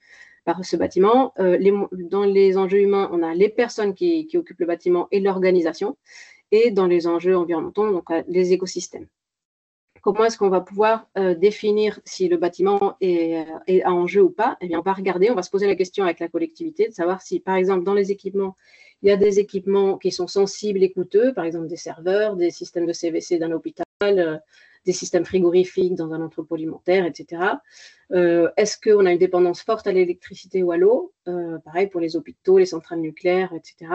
par ce bâtiment. Dans les enjeux humains, on a les personnes qui occupent le bâtiment et l'organisation. Et dans les enjeux environnementaux, donc les écosystèmes. Comment est-ce qu'on va pouvoir définir si le bâtiment est en enjeu ou pas? Eh bien, on va regarder, on va se poser la question avec la collectivité de savoir si, par exemple, dans les équipements, il y a des équipements qui sont sensibles et coûteux, par exemple des serveurs, des systèmes de CVC d'un hôpital, des systèmes frigorifiques dans un entrepôt alimentaire, etc. Est-ce qu'on a une dépendance forte à l'électricité ou à l'eau? Pareil pour les hôpitaux, les centrales nucléaires, etc.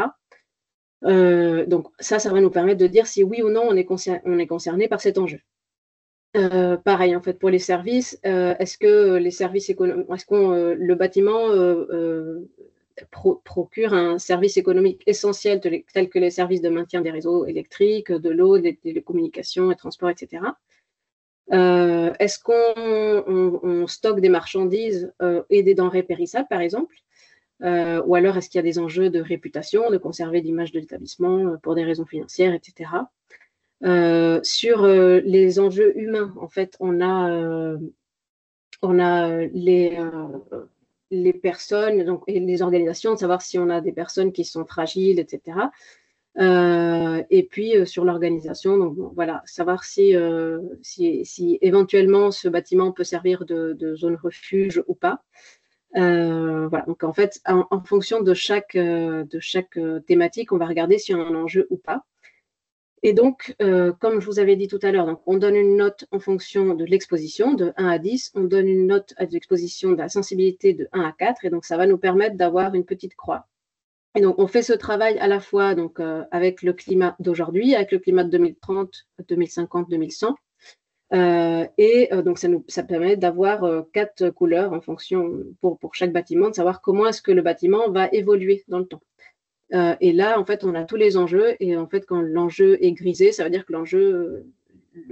Donc ça va nous permettre de dire si oui ou non on est concerné par cet enjeu. Pareil, en fait, pour les services, est-ce que les services le bâtiment procure un service économique essentiel tel que les services de maintien des réseaux électriques, de l'eau, des télécommunications et transports, etc. Est-ce qu'on stocke des marchandises et des denrées périssables, par exemple? Ou alors, est-ce qu'il y a des enjeux de réputation, de conserver l'image de l'établissement pour des raisons financières, etc. Sur les enjeux humains, en fait, on a les personnes donc, et les organisations, de savoir si on a des personnes qui sont fragiles, etc. Et puis sur l'organisation, donc bon, voilà, savoir si éventuellement ce bâtiment peut servir de zone refuge ou pas. Voilà, donc en fait, en fonction de chaque thématique, on va regarder s'il y a un enjeu ou pas. Et donc, comme je vous avais dit tout à l'heure, on donne une note en fonction de l'exposition, de 1 à 10. On donne une note à l'exposition de la sensibilité de 1 à 4. Et donc, ça va nous permettre d'avoir une petite croix. Et donc, on fait ce travail à la fois donc, avec le climat d'aujourd'hui, avec le climat de 2030, 2050, 2100. Donc, ça permet d'avoir 4 couleurs en fonction, pour chaque bâtiment, de savoir comment est-ce que le bâtiment va évoluer dans le temps. Et là, en fait, on a tous les enjeux. Et en fait, quand l'enjeu est grisé, ça veut dire que le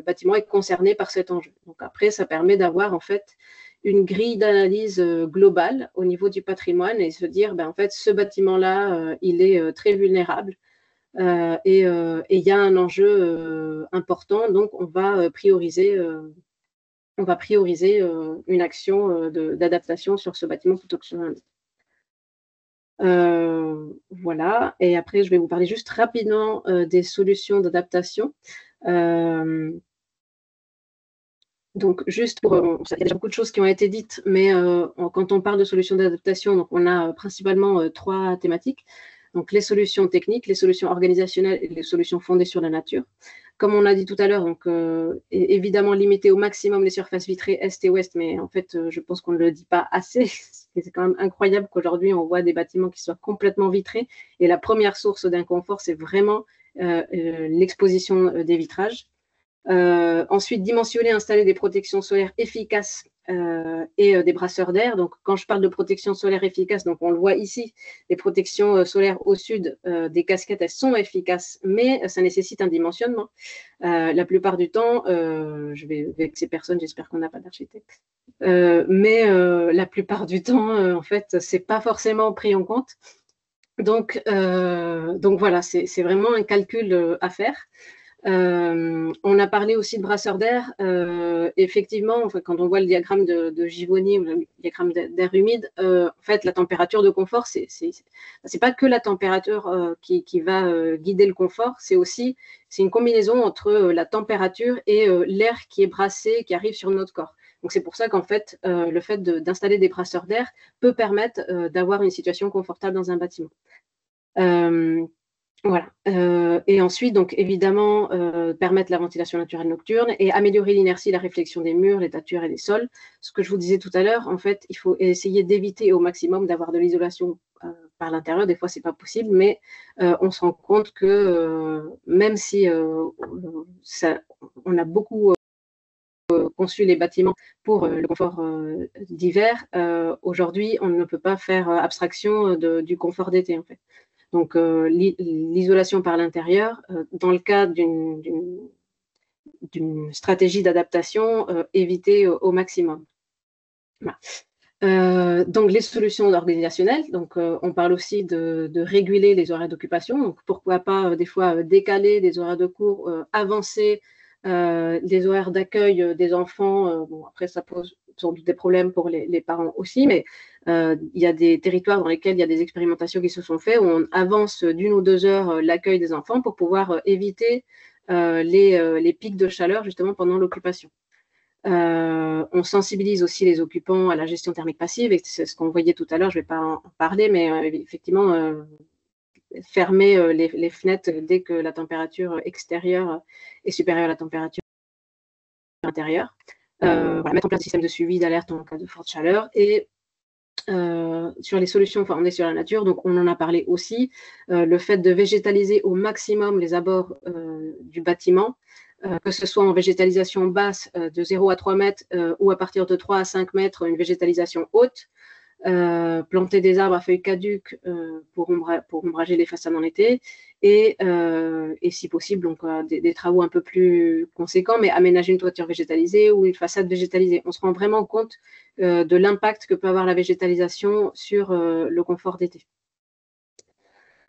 bâtiment est concerné par cet enjeu. Donc après, ça permet d'avoir en fait une grille d'analyse globale au niveau du patrimoine et se dire, en fait, ce bâtiment-là, il est très vulnérable. Et il y a un enjeu important, donc on va prioriser une action d'adaptation sur ce bâtiment plutôt que sur un autre. Voilà, et après je vais vous parler juste rapidement des solutions d'adaptation. Donc juste pour, il y a déjà beaucoup de choses qui ont été dites, mais quand on parle de solutions d'adaptation, donc on a principalement 3 thématiques. Donc les solutions techniques, les solutions organisationnelles et les solutions fondées sur la nature. Comme on a dit tout à l'heure, donc évidemment limiter au maximum les surfaces vitrées est et ouest, mais en fait je pense qu'on ne le dit pas assez. C'est quand même incroyable qu'aujourd'hui on voit des bâtiments qui soient complètement vitrés et la première source d'inconfort c'est vraiment l'exposition des vitrages. Ensuite, dimensionner, installer des protections solaires efficaces et des brasseurs d'air. Donc, quand je parle de protection solaire efficace, donc on le voit ici, les protections solaires au sud des casquettes, elles sont efficaces, mais ça nécessite un dimensionnement. La plupart du temps, je vais vexer personne, j'espère qu'on n'a pas d'architecte, mais la plupart du temps, en fait, c'est pas forcément pris en compte. Donc voilà, c'est vraiment un calcul à faire. On a parlé aussi de brasseurs d'air. Effectivement, quand on voit le diagramme de Givoni ou le diagramme d'air humide, en fait, la température de confort, c'est pas que la température qui va guider le confort, c'est une combinaison entre la température et l'air qui est brassé, qui arrive sur notre corps. Donc c'est pour ça qu'en fait, le fait d'installer des brasseurs d'air peut permettre d'avoir une situation confortable dans un bâtiment. Voilà. Et ensuite, donc évidemment, permettre la ventilation naturelle nocturne et améliorer l'inertie, la réflexion des murs, les toitures et les sols. Ce que je vous disais tout à l'heure, en fait, il faut essayer d'éviter au maximum d'avoir de l'isolation par l'intérieur. Des fois, c'est pas possible, mais on se rend compte que même si on a beaucoup conçu les bâtiments pour le confort d'hiver, aujourd'hui, on ne peut pas faire abstraction du confort d'été, en fait. Donc, l'isolation par l'intérieur, dans le cadre d'une stratégie d'adaptation, éviter au maximum. Voilà. Donc, les solutions organisationnelles. Donc, on parle aussi de réguler les horaires d'occupation. Donc, pourquoi pas des fois décaler des horaires de cours, avancer les horaires d'accueil des enfants. Bon, après, ça pose sans doute des problèmes pour les parents aussi, mais il y a des territoires dans lesquels il y a des expérimentations qui se sont faites où on avance d'1 ou 2 heures l'accueil des enfants pour pouvoir éviter les pics de chaleur justement pendant l'occupation. On sensibilise aussi les occupants à la gestion thermique passive, et c'est ce qu'on voyait tout à l'heure, je ne vais pas en parler, mais effectivement, fermer les fenêtres dès que la température extérieure est supérieure à la température intérieure. Voilà, mettre en place un système de suivi d'alerte en cas de forte chaleur. Et sur les solutions fondées sur la nature, donc on en a parlé aussi, le fait de végétaliser au maximum les abords du bâtiment, que ce soit en végétalisation basse de 0 à 3 mètres ou à partir de 3 à 5 mètres, une végétalisation haute, planter des arbres à feuilles caduques pour ombrager les façades en été, et si possible, donc, des travaux un peu plus conséquents, mais aménager une toiture végétalisée ou une façade végétalisée. On se rend vraiment compte de l'impact que peut avoir la végétalisation sur le confort d'été.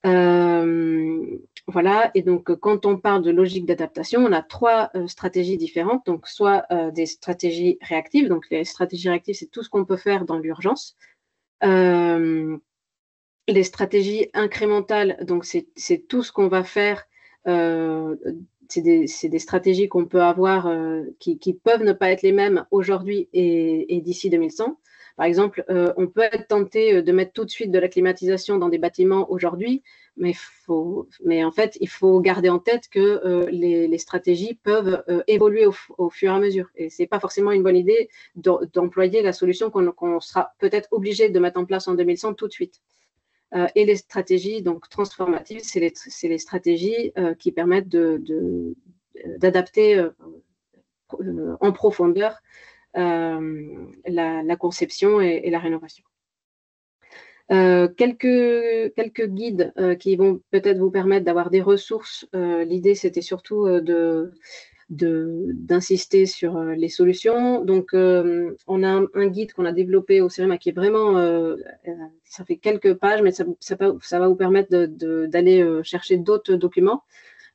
Voilà, et donc quand on parle de logique d'adaptation, on a 3 stratégies différentes, donc soit des stratégies réactives, donc les stratégies réactives, c'est tout ce qu'on peut faire dans l'urgence. les stratégies incrémentales, donc c'est tout ce qu'on va faire. C'est des stratégies qu'on peut avoir qui peuvent ne pas être les mêmes aujourd'hui et d'ici 2100. Par exemple, on peut être tenté de mettre tout de suite de la climatisation dans des bâtiments aujourd'hui, mais en fait, il faut garder en tête que les stratégies peuvent évoluer au fur et à mesure. Et ce n'est pas forcément une bonne idée d'employer la solution qu'on sera peut-être obligé de mettre en place en 2100 tout de suite. Et les stratégies donc transformatives, c'est les stratégies qui permettent d'adapter en profondeur la conception et la rénovation. Quelques guides qui vont peut-être vous permettre d'avoir des ressources. L'idée, c'était surtout d'insister sur les solutions. Donc, on a un guide qu'on a développé au CEREMA qui est vraiment, ça fait quelques pages, mais ça va vous permettre d'aller chercher d'autres documents.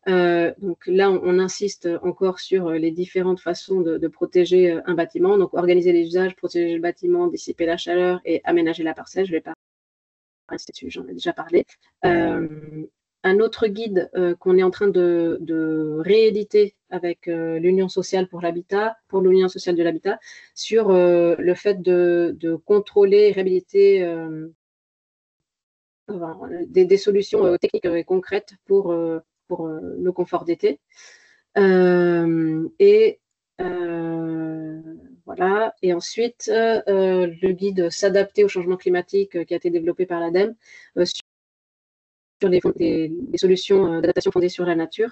Donc là, on insiste encore sur les différentes façons de protéger un bâtiment. Donc, organiser les usages, protéger le bâtiment, dissiper la chaleur et aménager la parcelle. Je ne vais pas rester dessus, j'en ai déjà parlé. Un autre guide qu'on est en train de rééditer avec l'Union sociale pour l'habitat, pour l'Union sociale de l'habitat, sur le fait de contrôler et réhabiliter des solutions techniques et concrètes pour le confort d'été. Voilà. Et ensuite, le guide s'adapter au changement climatique qui a été développé par l'ADEME sur les solutions d'adaptation fondées sur la nature.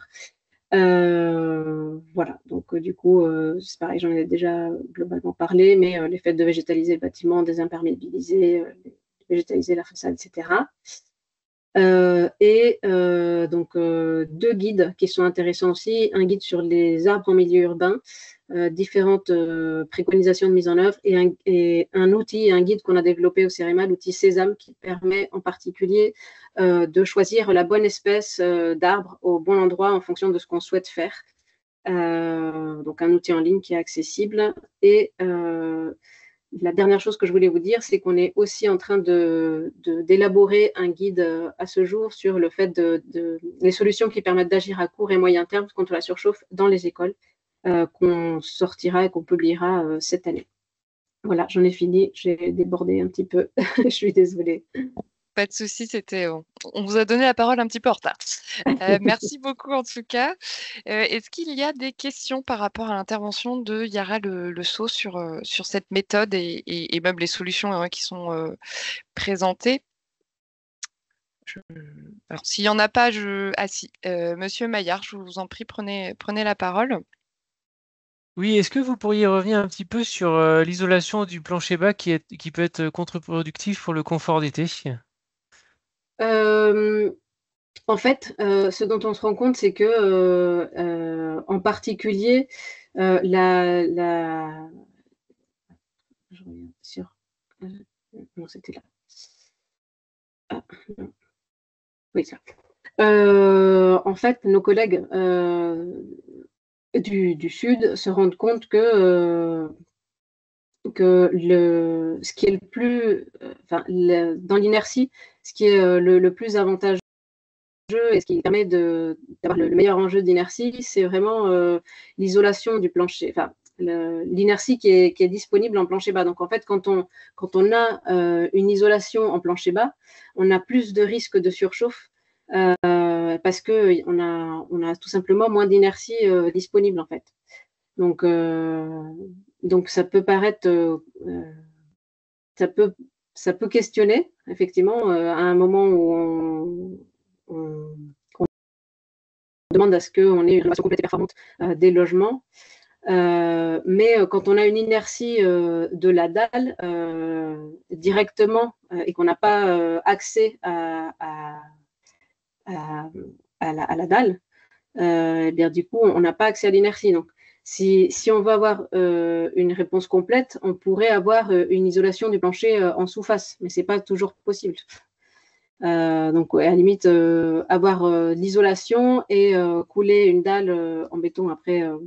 Voilà, donc du coup, c'est pareil, j'en ai déjà globalement parlé, mais les faits de végétaliser le bâtiment, désimperméabiliser, végétaliser la façade, etc. Donc, deux guides qui sont intéressants aussi, un guide sur les arbres en milieu urbain, différentes préconisations de mise en œuvre et un outil, un guide qu'on a développé au CEREMA, l'outil Sésame, qui permet en particulier de choisir la bonne espèce d'arbre au bon endroit en fonction de ce qu'on souhaite faire. Donc un outil en ligne qui est accessible. Et la dernière chose que je voulais vous dire, c'est qu'on est aussi en train d'élaborer un guide à ce jour sur le fait les solutions qui permettent d'agir à court et moyen terme contre la surchauffe dans les écoles, qu'on sortira et qu'on publiera cette année. Voilà, j'en ai fini. J'ai débordé un petit peu. Je suis désolée. Pas de souci, on vous a donné la parole un petit peu en retard. Merci beaucoup en tout cas. Est-ce qu'il y a des questions par rapport à l'intervention de Yara Le Sceau sur cette méthode et même les solutions qui sont présentées? Alors, s'il n'y en a pas, Ah si, Monsieur Maillard, je vous en prie, prenez la parole. Oui, est-ce que vous pourriez revenir un petit peu sur l'isolation du plancher bas qui peut être contre-productif pour le confort d'été? En fait, ce dont on se rend compte, c'est que, en particulier, je reviens sur. Non, c'était là. Ah, non. Oui, ça. En fait, nos collègues du Sud se rendent compte que ce qui est le plus, dans l'inertie, ce qui est le plus avantageux et ce qui permet d'avoir le meilleur enjeu d'inertie, c'est vraiment l'isolation du plancher, enfin l'inertie qui est disponible en plancher bas. Donc en fait, quand on a une isolation en plancher bas, on a plus de risques de surchauffe parce qu'on a tout simplement moins d'inertie disponible en fait. Donc ça peut paraître, ça peut questionner effectivement à un moment où on demande à ce qu'on ait une rénovation complète et performante des logements. Mais quand on a une inertie de la dalle directement et qu'on n'a pas accès à la dalle, eh bien, du coup, on n'a pas accès à l'inertie. Donc, si on veut avoir une réponse complète, on pourrait avoir une isolation du plancher en sous-face, mais ce n'est pas toujours possible. Donc, à la limite, avoir l'isolation et couler une dalle en béton. Après, on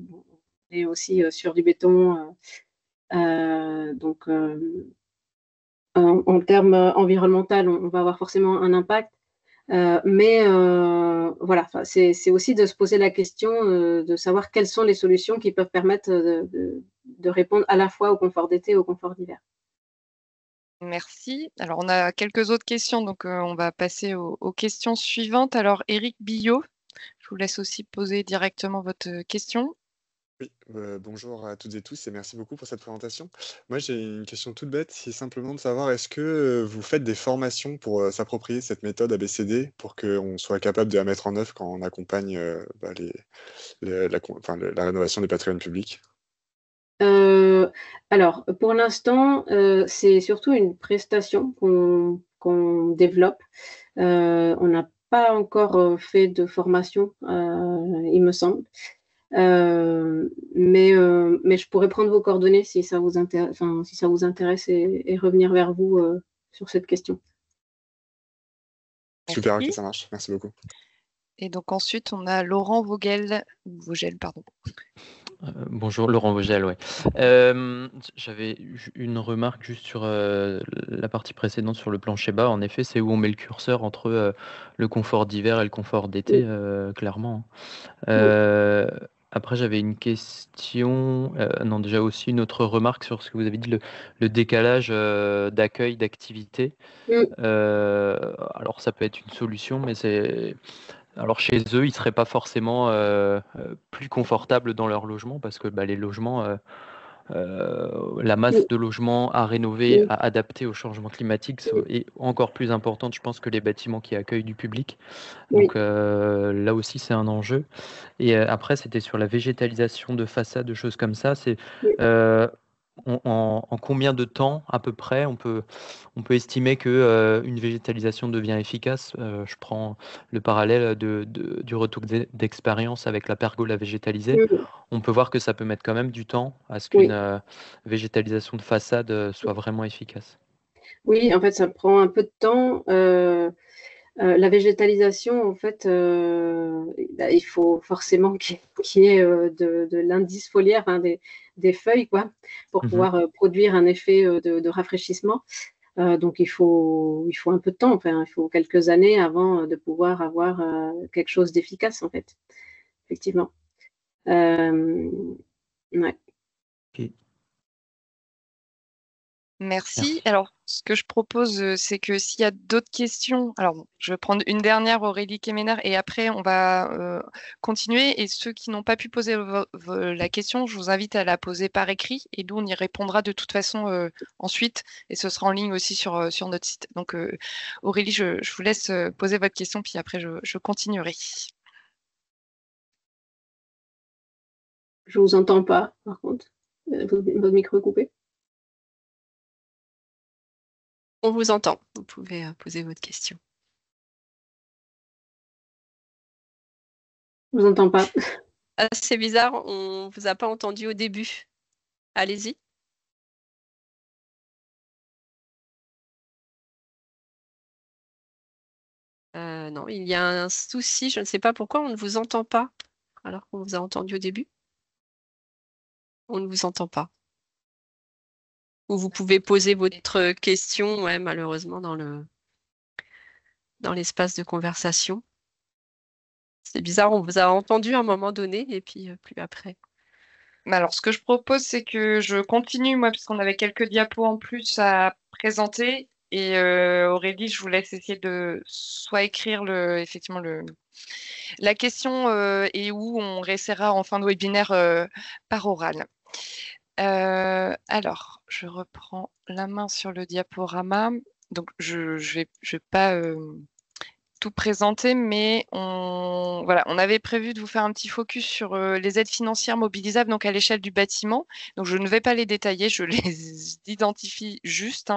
est aussi sur du béton. Donc, en termes environnementaux, on va avoir forcément un impact. Mais voilà, c'est aussi de se poser la question de savoir quelles sont les solutions qui peuvent permettre de répondre à la fois au confort d'été et au confort d'hiver. Merci. Alors, on a quelques autres questions, donc on va passer aux questions suivantes. Alors, Éric Billot, je vous laisse aussi poser directement votre question. Oui, bonjour à toutes et tous et merci beaucoup pour cette présentation. Moi, j'ai une question toute bête, c'est simplement de savoir est-ce que vous faites des formations pour s'approprier cette méthode ABCD pour qu'on soit capable de la mettre en œuvre quand on accompagne la rénovation des patrimoines publics? Alors, pour l'instant, c'est surtout une prestation qu'on développe. On n'a pas encore fait de formation, il me semble. Mais je pourrais prendre vos coordonnées si ça vous intéresse et revenir vers vous sur cette question. Super, ok, Merci. ça marche. Merci beaucoup. Et donc ensuite, on a Laurent Vogel, pardon. Bonjour, Laurent Vogel, ouais. J'avais une remarque juste sur la partie précédente sur le plancher bas. En effet, c'est où on met le curseur entre le confort d'hiver et le confort d'été, clairement. Après, j'avais une question, non, déjà aussi une autre remarque sur ce que vous avez dit, le décalage d'accueil, d'activité. Alors, ça peut être une solution, mais alors chez eux, ils ne seraient pas forcément plus confortables dans leur logement parce que les logements, la masse de logements à rénover, à adapter au changement climatique est encore plus importante, je pense, que les bâtiments qui accueillent du public. Donc là aussi, c'est un enjeu. Et après, c'était sur la végétalisation de façades, de choses comme ça. C'est en combien de temps, à peu près, on peut estimer que une végétalisation devient efficace. Je prends le parallèle du retour d'expérience avec la pergola végétalisée. On peut voir que ça peut mettre quand même du temps à ce qu'une végétalisation de façade soit vraiment efficace. Oui, en fait, ça prend un peu de temps. La végétalisation, en fait, il faut forcément qu'il y ait de l'indice foliaire, des feuilles, quoi, pour pouvoir produire un effet de rafraîchissement. Donc, il faut un peu de temps, enfin, il faut quelques années avant de pouvoir avoir quelque chose d'efficace, en fait, effectivement. Ouais. Okay. Merci. Alors, ce que je propose, c'est que s'il y a d'autres questions, alors je vais prendre une dernière, Aurélie Kemener, et après on va continuer. Et ceux qui n'ont pas pu poser la question, je vous invite à la poser par écrit, et nous on y répondra de toute façon ensuite, et ce sera en ligne aussi sur notre site. Donc Aurélie, je vous laisse poser votre question, puis après je continuerai. Je vous entends pas, par contre. Votre micro est coupé. On vous entend. Vous pouvez poser votre question. Je vous entends pas. Ah, c'est bizarre, on vous a pas entendu au début. Allez-y. Non, il y a un souci. Je ne sais pas pourquoi on ne vous entend pas alors qu'on vous a entendu au début. On ne vous entend pas. Ou vous pouvez poser votre question, malheureusement, dans l'espace de conversation. C'est bizarre, on vous a entendu à un moment donné et puis plus après. Alors, ce que je propose, c'est que je continue, moi, puisqu'on avait quelques diapos en plus à présenter. Et Aurélie, je vous laisse essayer de soit écrire effectivement la question et où on réessaiera en fin de webinaire par oral. Alors, je reprends la main sur le diaporama. Donc, je vais pas tout présenter, mais on avait prévu de vous faire un petit focus sur les aides financières mobilisables donc à l'échelle du bâtiment. Donc, je ne vais pas les détailler, je les identifie juste.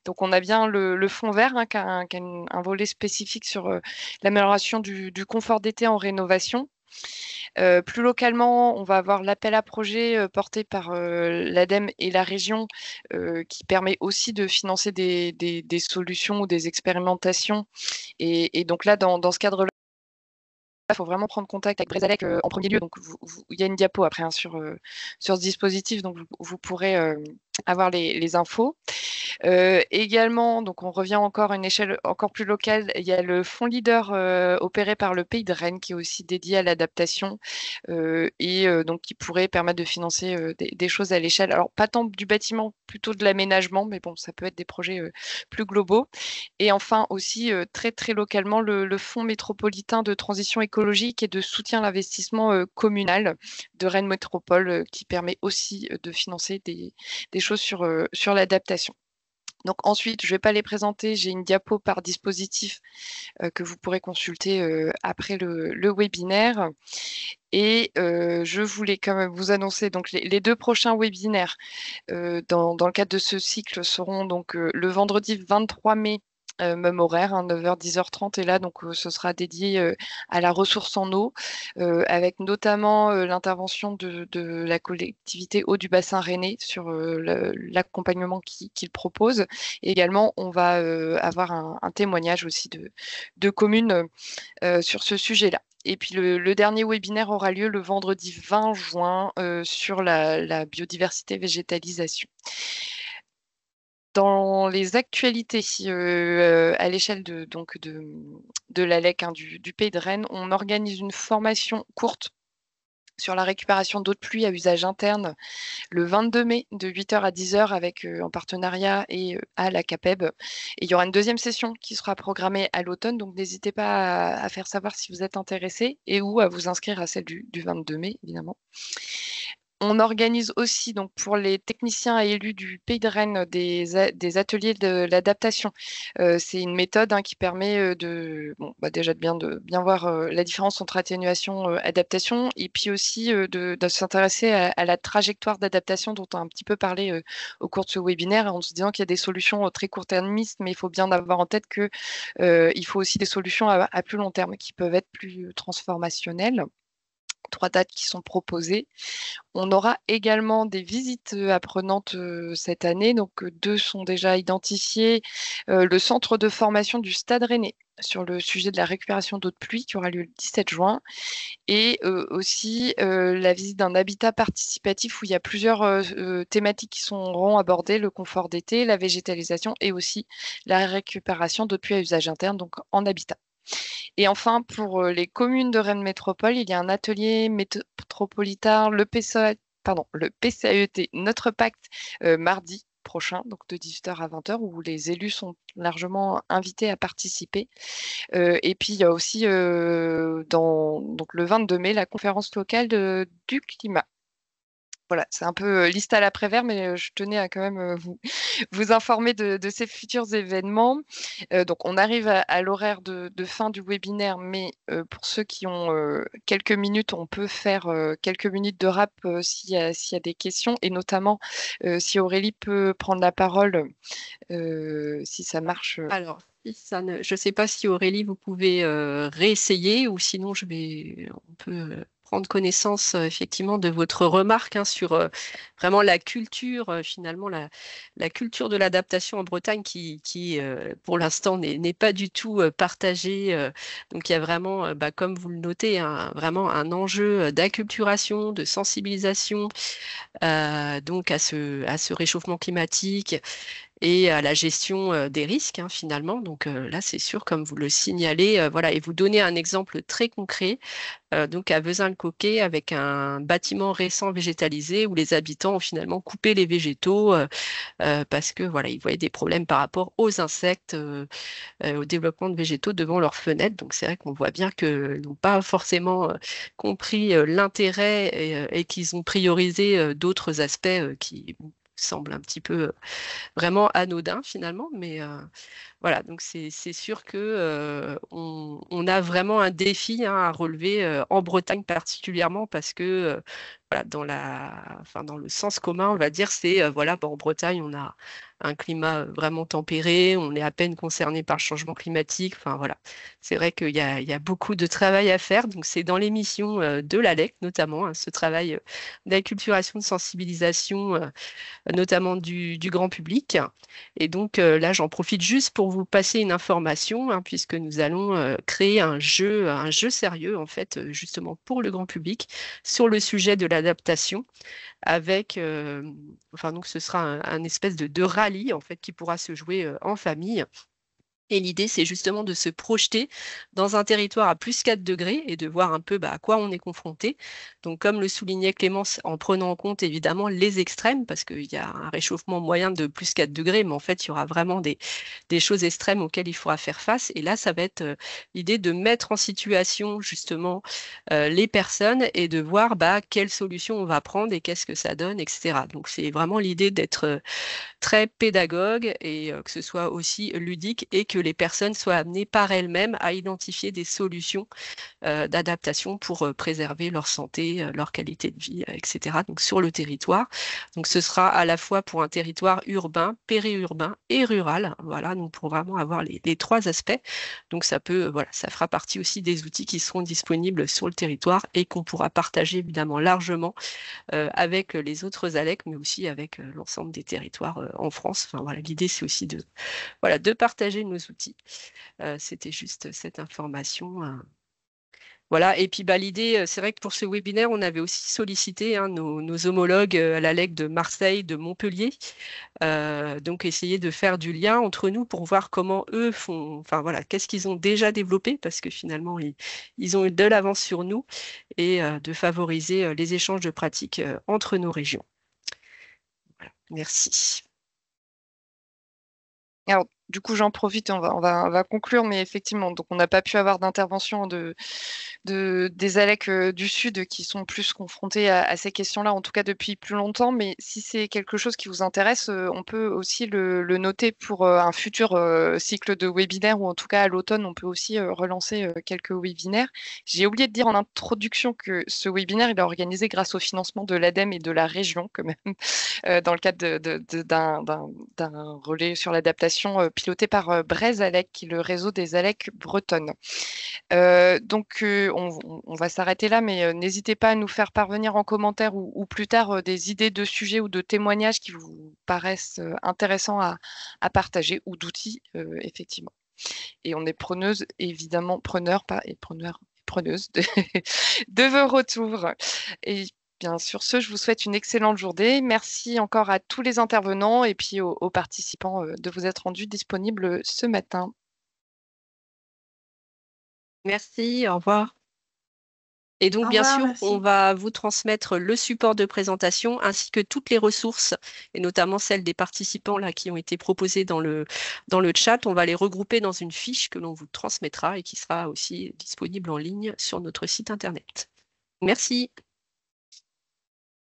Donc, on a bien le fonds vert qui a un volet spécifique sur l'amélioration du confort d'été en rénovation. Plus localement, on va avoir l'appel à projet porté par l'ADEME et la région qui permet aussi de financer des solutions ou des expérimentations. Et donc là, dans ce cadre-là, il faut vraiment prendre contact avec Brézalec en premier lieu. Donc, il y a une diapo après sur ce dispositif, donc vous pourrez avoir les infos. Également, donc on revient encore à une échelle encore plus locale, il y a le fonds Leader opéré par le Pays de Rennes qui est aussi dédié à l'adaptation et donc qui pourrait permettre de financer des choses à l'échelle. Alors pas tant du bâtiment, plutôt de l'aménagement, mais bon, ça peut être des projets plus globaux. Et enfin aussi très très localement le fonds métropolitain de transition écologique et de soutien à l'investissement communal de Rennes Métropole qui permet aussi de financer des choses sur l'adaptation. Donc ensuite, je ne vais pas les présenter, j'ai une diapo par dispositif que vous pourrez consulter après le webinaire. Et je voulais quand même vous annoncer donc les 2 prochains webinaires dans le cadre de ce cycle seront donc le vendredi 23 mai, même horaire, 9h, 10h30. Et là, donc, ce sera dédié à la ressource en eau, avec notamment l'intervention de la collectivité eau du bassin rennais sur l'accompagnement qu'il propose. Et également, on va avoir un témoignage aussi de communes sur ce sujet-là. Et puis le dernier webinaire aura lieu le vendredi 20 juin sur la biodiversité végétalisation. Dans les actualités, à l'échelle de l'ALEC du Pays de Rennes, on organise une formation courte sur la récupération d'eau de pluie à usage interne le 22 mai de 8h à 10h avec en partenariat et à la CAPEB. Et il y aura une deuxième session qui sera programmée à l'automne, donc n'hésitez pas à faire savoir si vous êtes intéressé et ou à vous inscrire à celle du 22 mai, évidemment. On organise aussi donc pour les techniciens et élus du Pays de Rennes des ateliers de l'adaptation. C'est une méthode qui permet déjà de bien voir la différence entre atténuation et adaptation, et puis aussi de s'intéresser à la trajectoire d'adaptation dont on a un petit peu parlé au cours de ce webinaire, en se disant qu'il y a des solutions très court-termistes, mais il faut bien avoir en tête qu'il faut aussi des solutions à plus long terme qui peuvent être plus transformationnelles. 3 dates qui sont proposées. On aura également des visites apprenantes cette année. Donc, 2 sont déjà identifiées. Le centre de formation du Stade Rennais sur le sujet de la récupération d'eau de pluie qui aura lieu le 17 juin. Et aussi la visite d'un habitat participatif où il y a plusieurs thématiques qui seront abordées, le confort d'été, la végétalisation et aussi la récupération d'eau de pluie à usage interne, donc en habitat. Et enfin, pour les communes de Rennes Métropole, il y a un atelier métropolitain, le PCAET Notre Pacte, mardi prochain, donc de 18h à 20h, où les élus sont largement invités à participer. Et puis, il y a aussi, donc le 22 mai, la conférence locale du climat. Voilà, c'est un peu liste à l'après-vert, mais je tenais à quand même vous informer de ces futurs événements. Donc, on arrive à l'horaire de fin du webinaire, mais pour ceux qui ont quelques minutes, on peut faire quelques minutes de rap s'il y a des questions, et notamment si Aurélie peut prendre la parole, si ça marche. Alors, je ne sais pas si Aurélie, vous pouvez réessayer, ou sinon on peut prendre connaissance effectivement de votre remarque sur vraiment la culture, finalement la culture de l'adaptation en Bretagne qui pour l'instant n'est pas du tout partagée. Donc il y a vraiment, comme vous le notez, vraiment un enjeu d'acculturation, de sensibilisation donc à ce réchauffement climatique et à la gestion des risques finalement. Donc là, c'est sûr, comme vous le signalez, voilà, et vous donnez un exemple très concret, donc à Vezin-le-Coquet, avec un bâtiment récent végétalisé où les habitants ont finalement coupé les végétaux parce que voilà, ils voyaient des problèmes par rapport aux insectes, au développement de végétaux devant leurs fenêtres. Donc c'est vrai qu'on voit bien qu'ils n'ont pas forcément compris l'intérêt et qu'ils ont priorisé d'autres aspects qui semblent un petit peu vraiment anodin finalement, mais voilà, donc c'est sûr que on a vraiment un défi à relever en Bretagne particulièrement parce que voilà, dans le sens commun, on va dire, c'est voilà, en Bretagne, on a un climat vraiment tempéré, on est à peine concerné par le changement climatique. Enfin voilà, c'est vrai qu'il y a beaucoup de travail à faire. Donc c'est dans les missions de l'ALEC notamment, ce travail d'acculturation, de sensibilisation, notamment du grand public. Et donc là, j'en profite juste pour vous passer une information, puisque nous allons créer un jeu sérieux en fait, justement pour le grand public sur le sujet de l'adaptation, avec, donc ce sera un espèce de rallye rallye en fait, qui pourra se jouer en famille. Et l'idée, c'est justement de se projeter dans un territoire à plus 4 degrés et de voir un peu à quoi on est confronté. Donc, comme le soulignait Clémence, en prenant en compte évidemment les extrêmes, parce qu'il y a un réchauffement moyen de plus 4 degrés, mais en fait, il y aura vraiment des choses extrêmes auxquelles il faudra faire face. Et là, ça va être l'idée de mettre en situation justement les personnes et de voir quelle solution on va prendre et qu'est-ce que ça donne, etc. Donc, c'est vraiment l'idée d'être très pédagogue et que ce soit aussi ludique et que les personnes soient amenées par elles-mêmes à identifier des solutions d'adaptation pour préserver leur santé, leur qualité de vie, etc. Donc sur le territoire. Donc ce sera à la fois pour un territoire urbain, périurbain et rural. Voilà, donc pour vraiment avoir les trois aspects. Donc ça peut, voilà, ça fera partie aussi des outils qui seront disponibles sur le territoire et qu'on pourra partager évidemment largement avec les autres ALEC, mais aussi avec l'ensemble des territoires en France. Enfin voilà, l'idée c'est aussi de partager nos outils. C'était juste cette information. Voilà, et puis l'idée, c'est vrai que pour ce webinaire, on avait aussi sollicité nos homologues à l'ALEC de Marseille, de Montpellier, donc essayer de faire du lien entre nous pour voir comment eux font, enfin voilà, qu'est-ce qu'ils ont déjà développé, parce que finalement, ils ont eu de l'avance sur nous, et de favoriser les échanges de pratiques entre nos régions. Voilà, merci. Alors, du coup, j'en profite, on va conclure, mais effectivement, donc on n'a pas pu avoir d'intervention des ALEC du Sud qui sont plus confrontés à ces questions-là, en tout cas depuis plus longtemps. Mais si c'est quelque chose qui vous intéresse, on peut aussi le noter pour un futur cycle de webinaires, ou en tout cas à l'automne, on peut aussi relancer quelques webinaires. J'ai oublié de dire en introduction que ce webinaire, il est organisé grâce au financement de l'ADEME et de la région, quand même, dans le cadre d'un relais sur l'adaptation piloté par Breizh ALEC, qui est le réseau des ALEC bretonnes. Donc, on va s'arrêter là, mais n'hésitez pas à nous faire parvenir en commentaire ou plus tard des idées de sujets ou de témoignages qui vous paraissent intéressants à partager, ou d'outils, effectivement. Et on est preneuse, évidemment, preneurs de vos retours. Et bien, sur ce, je vous souhaite une excellente journée. Merci encore à tous les intervenants et puis aux participants de vous être rendus disponibles ce matin. Merci, au revoir. Et donc, Au bien revoir, sûr, merci. on va vous transmettre le support de présentation ainsi que toutes les ressources, et notamment celles des participants là, qui ont été proposées dans le chat. On va les regrouper dans une fiche que l'on vous transmettra et qui sera aussi disponible en ligne sur notre site internet. Merci.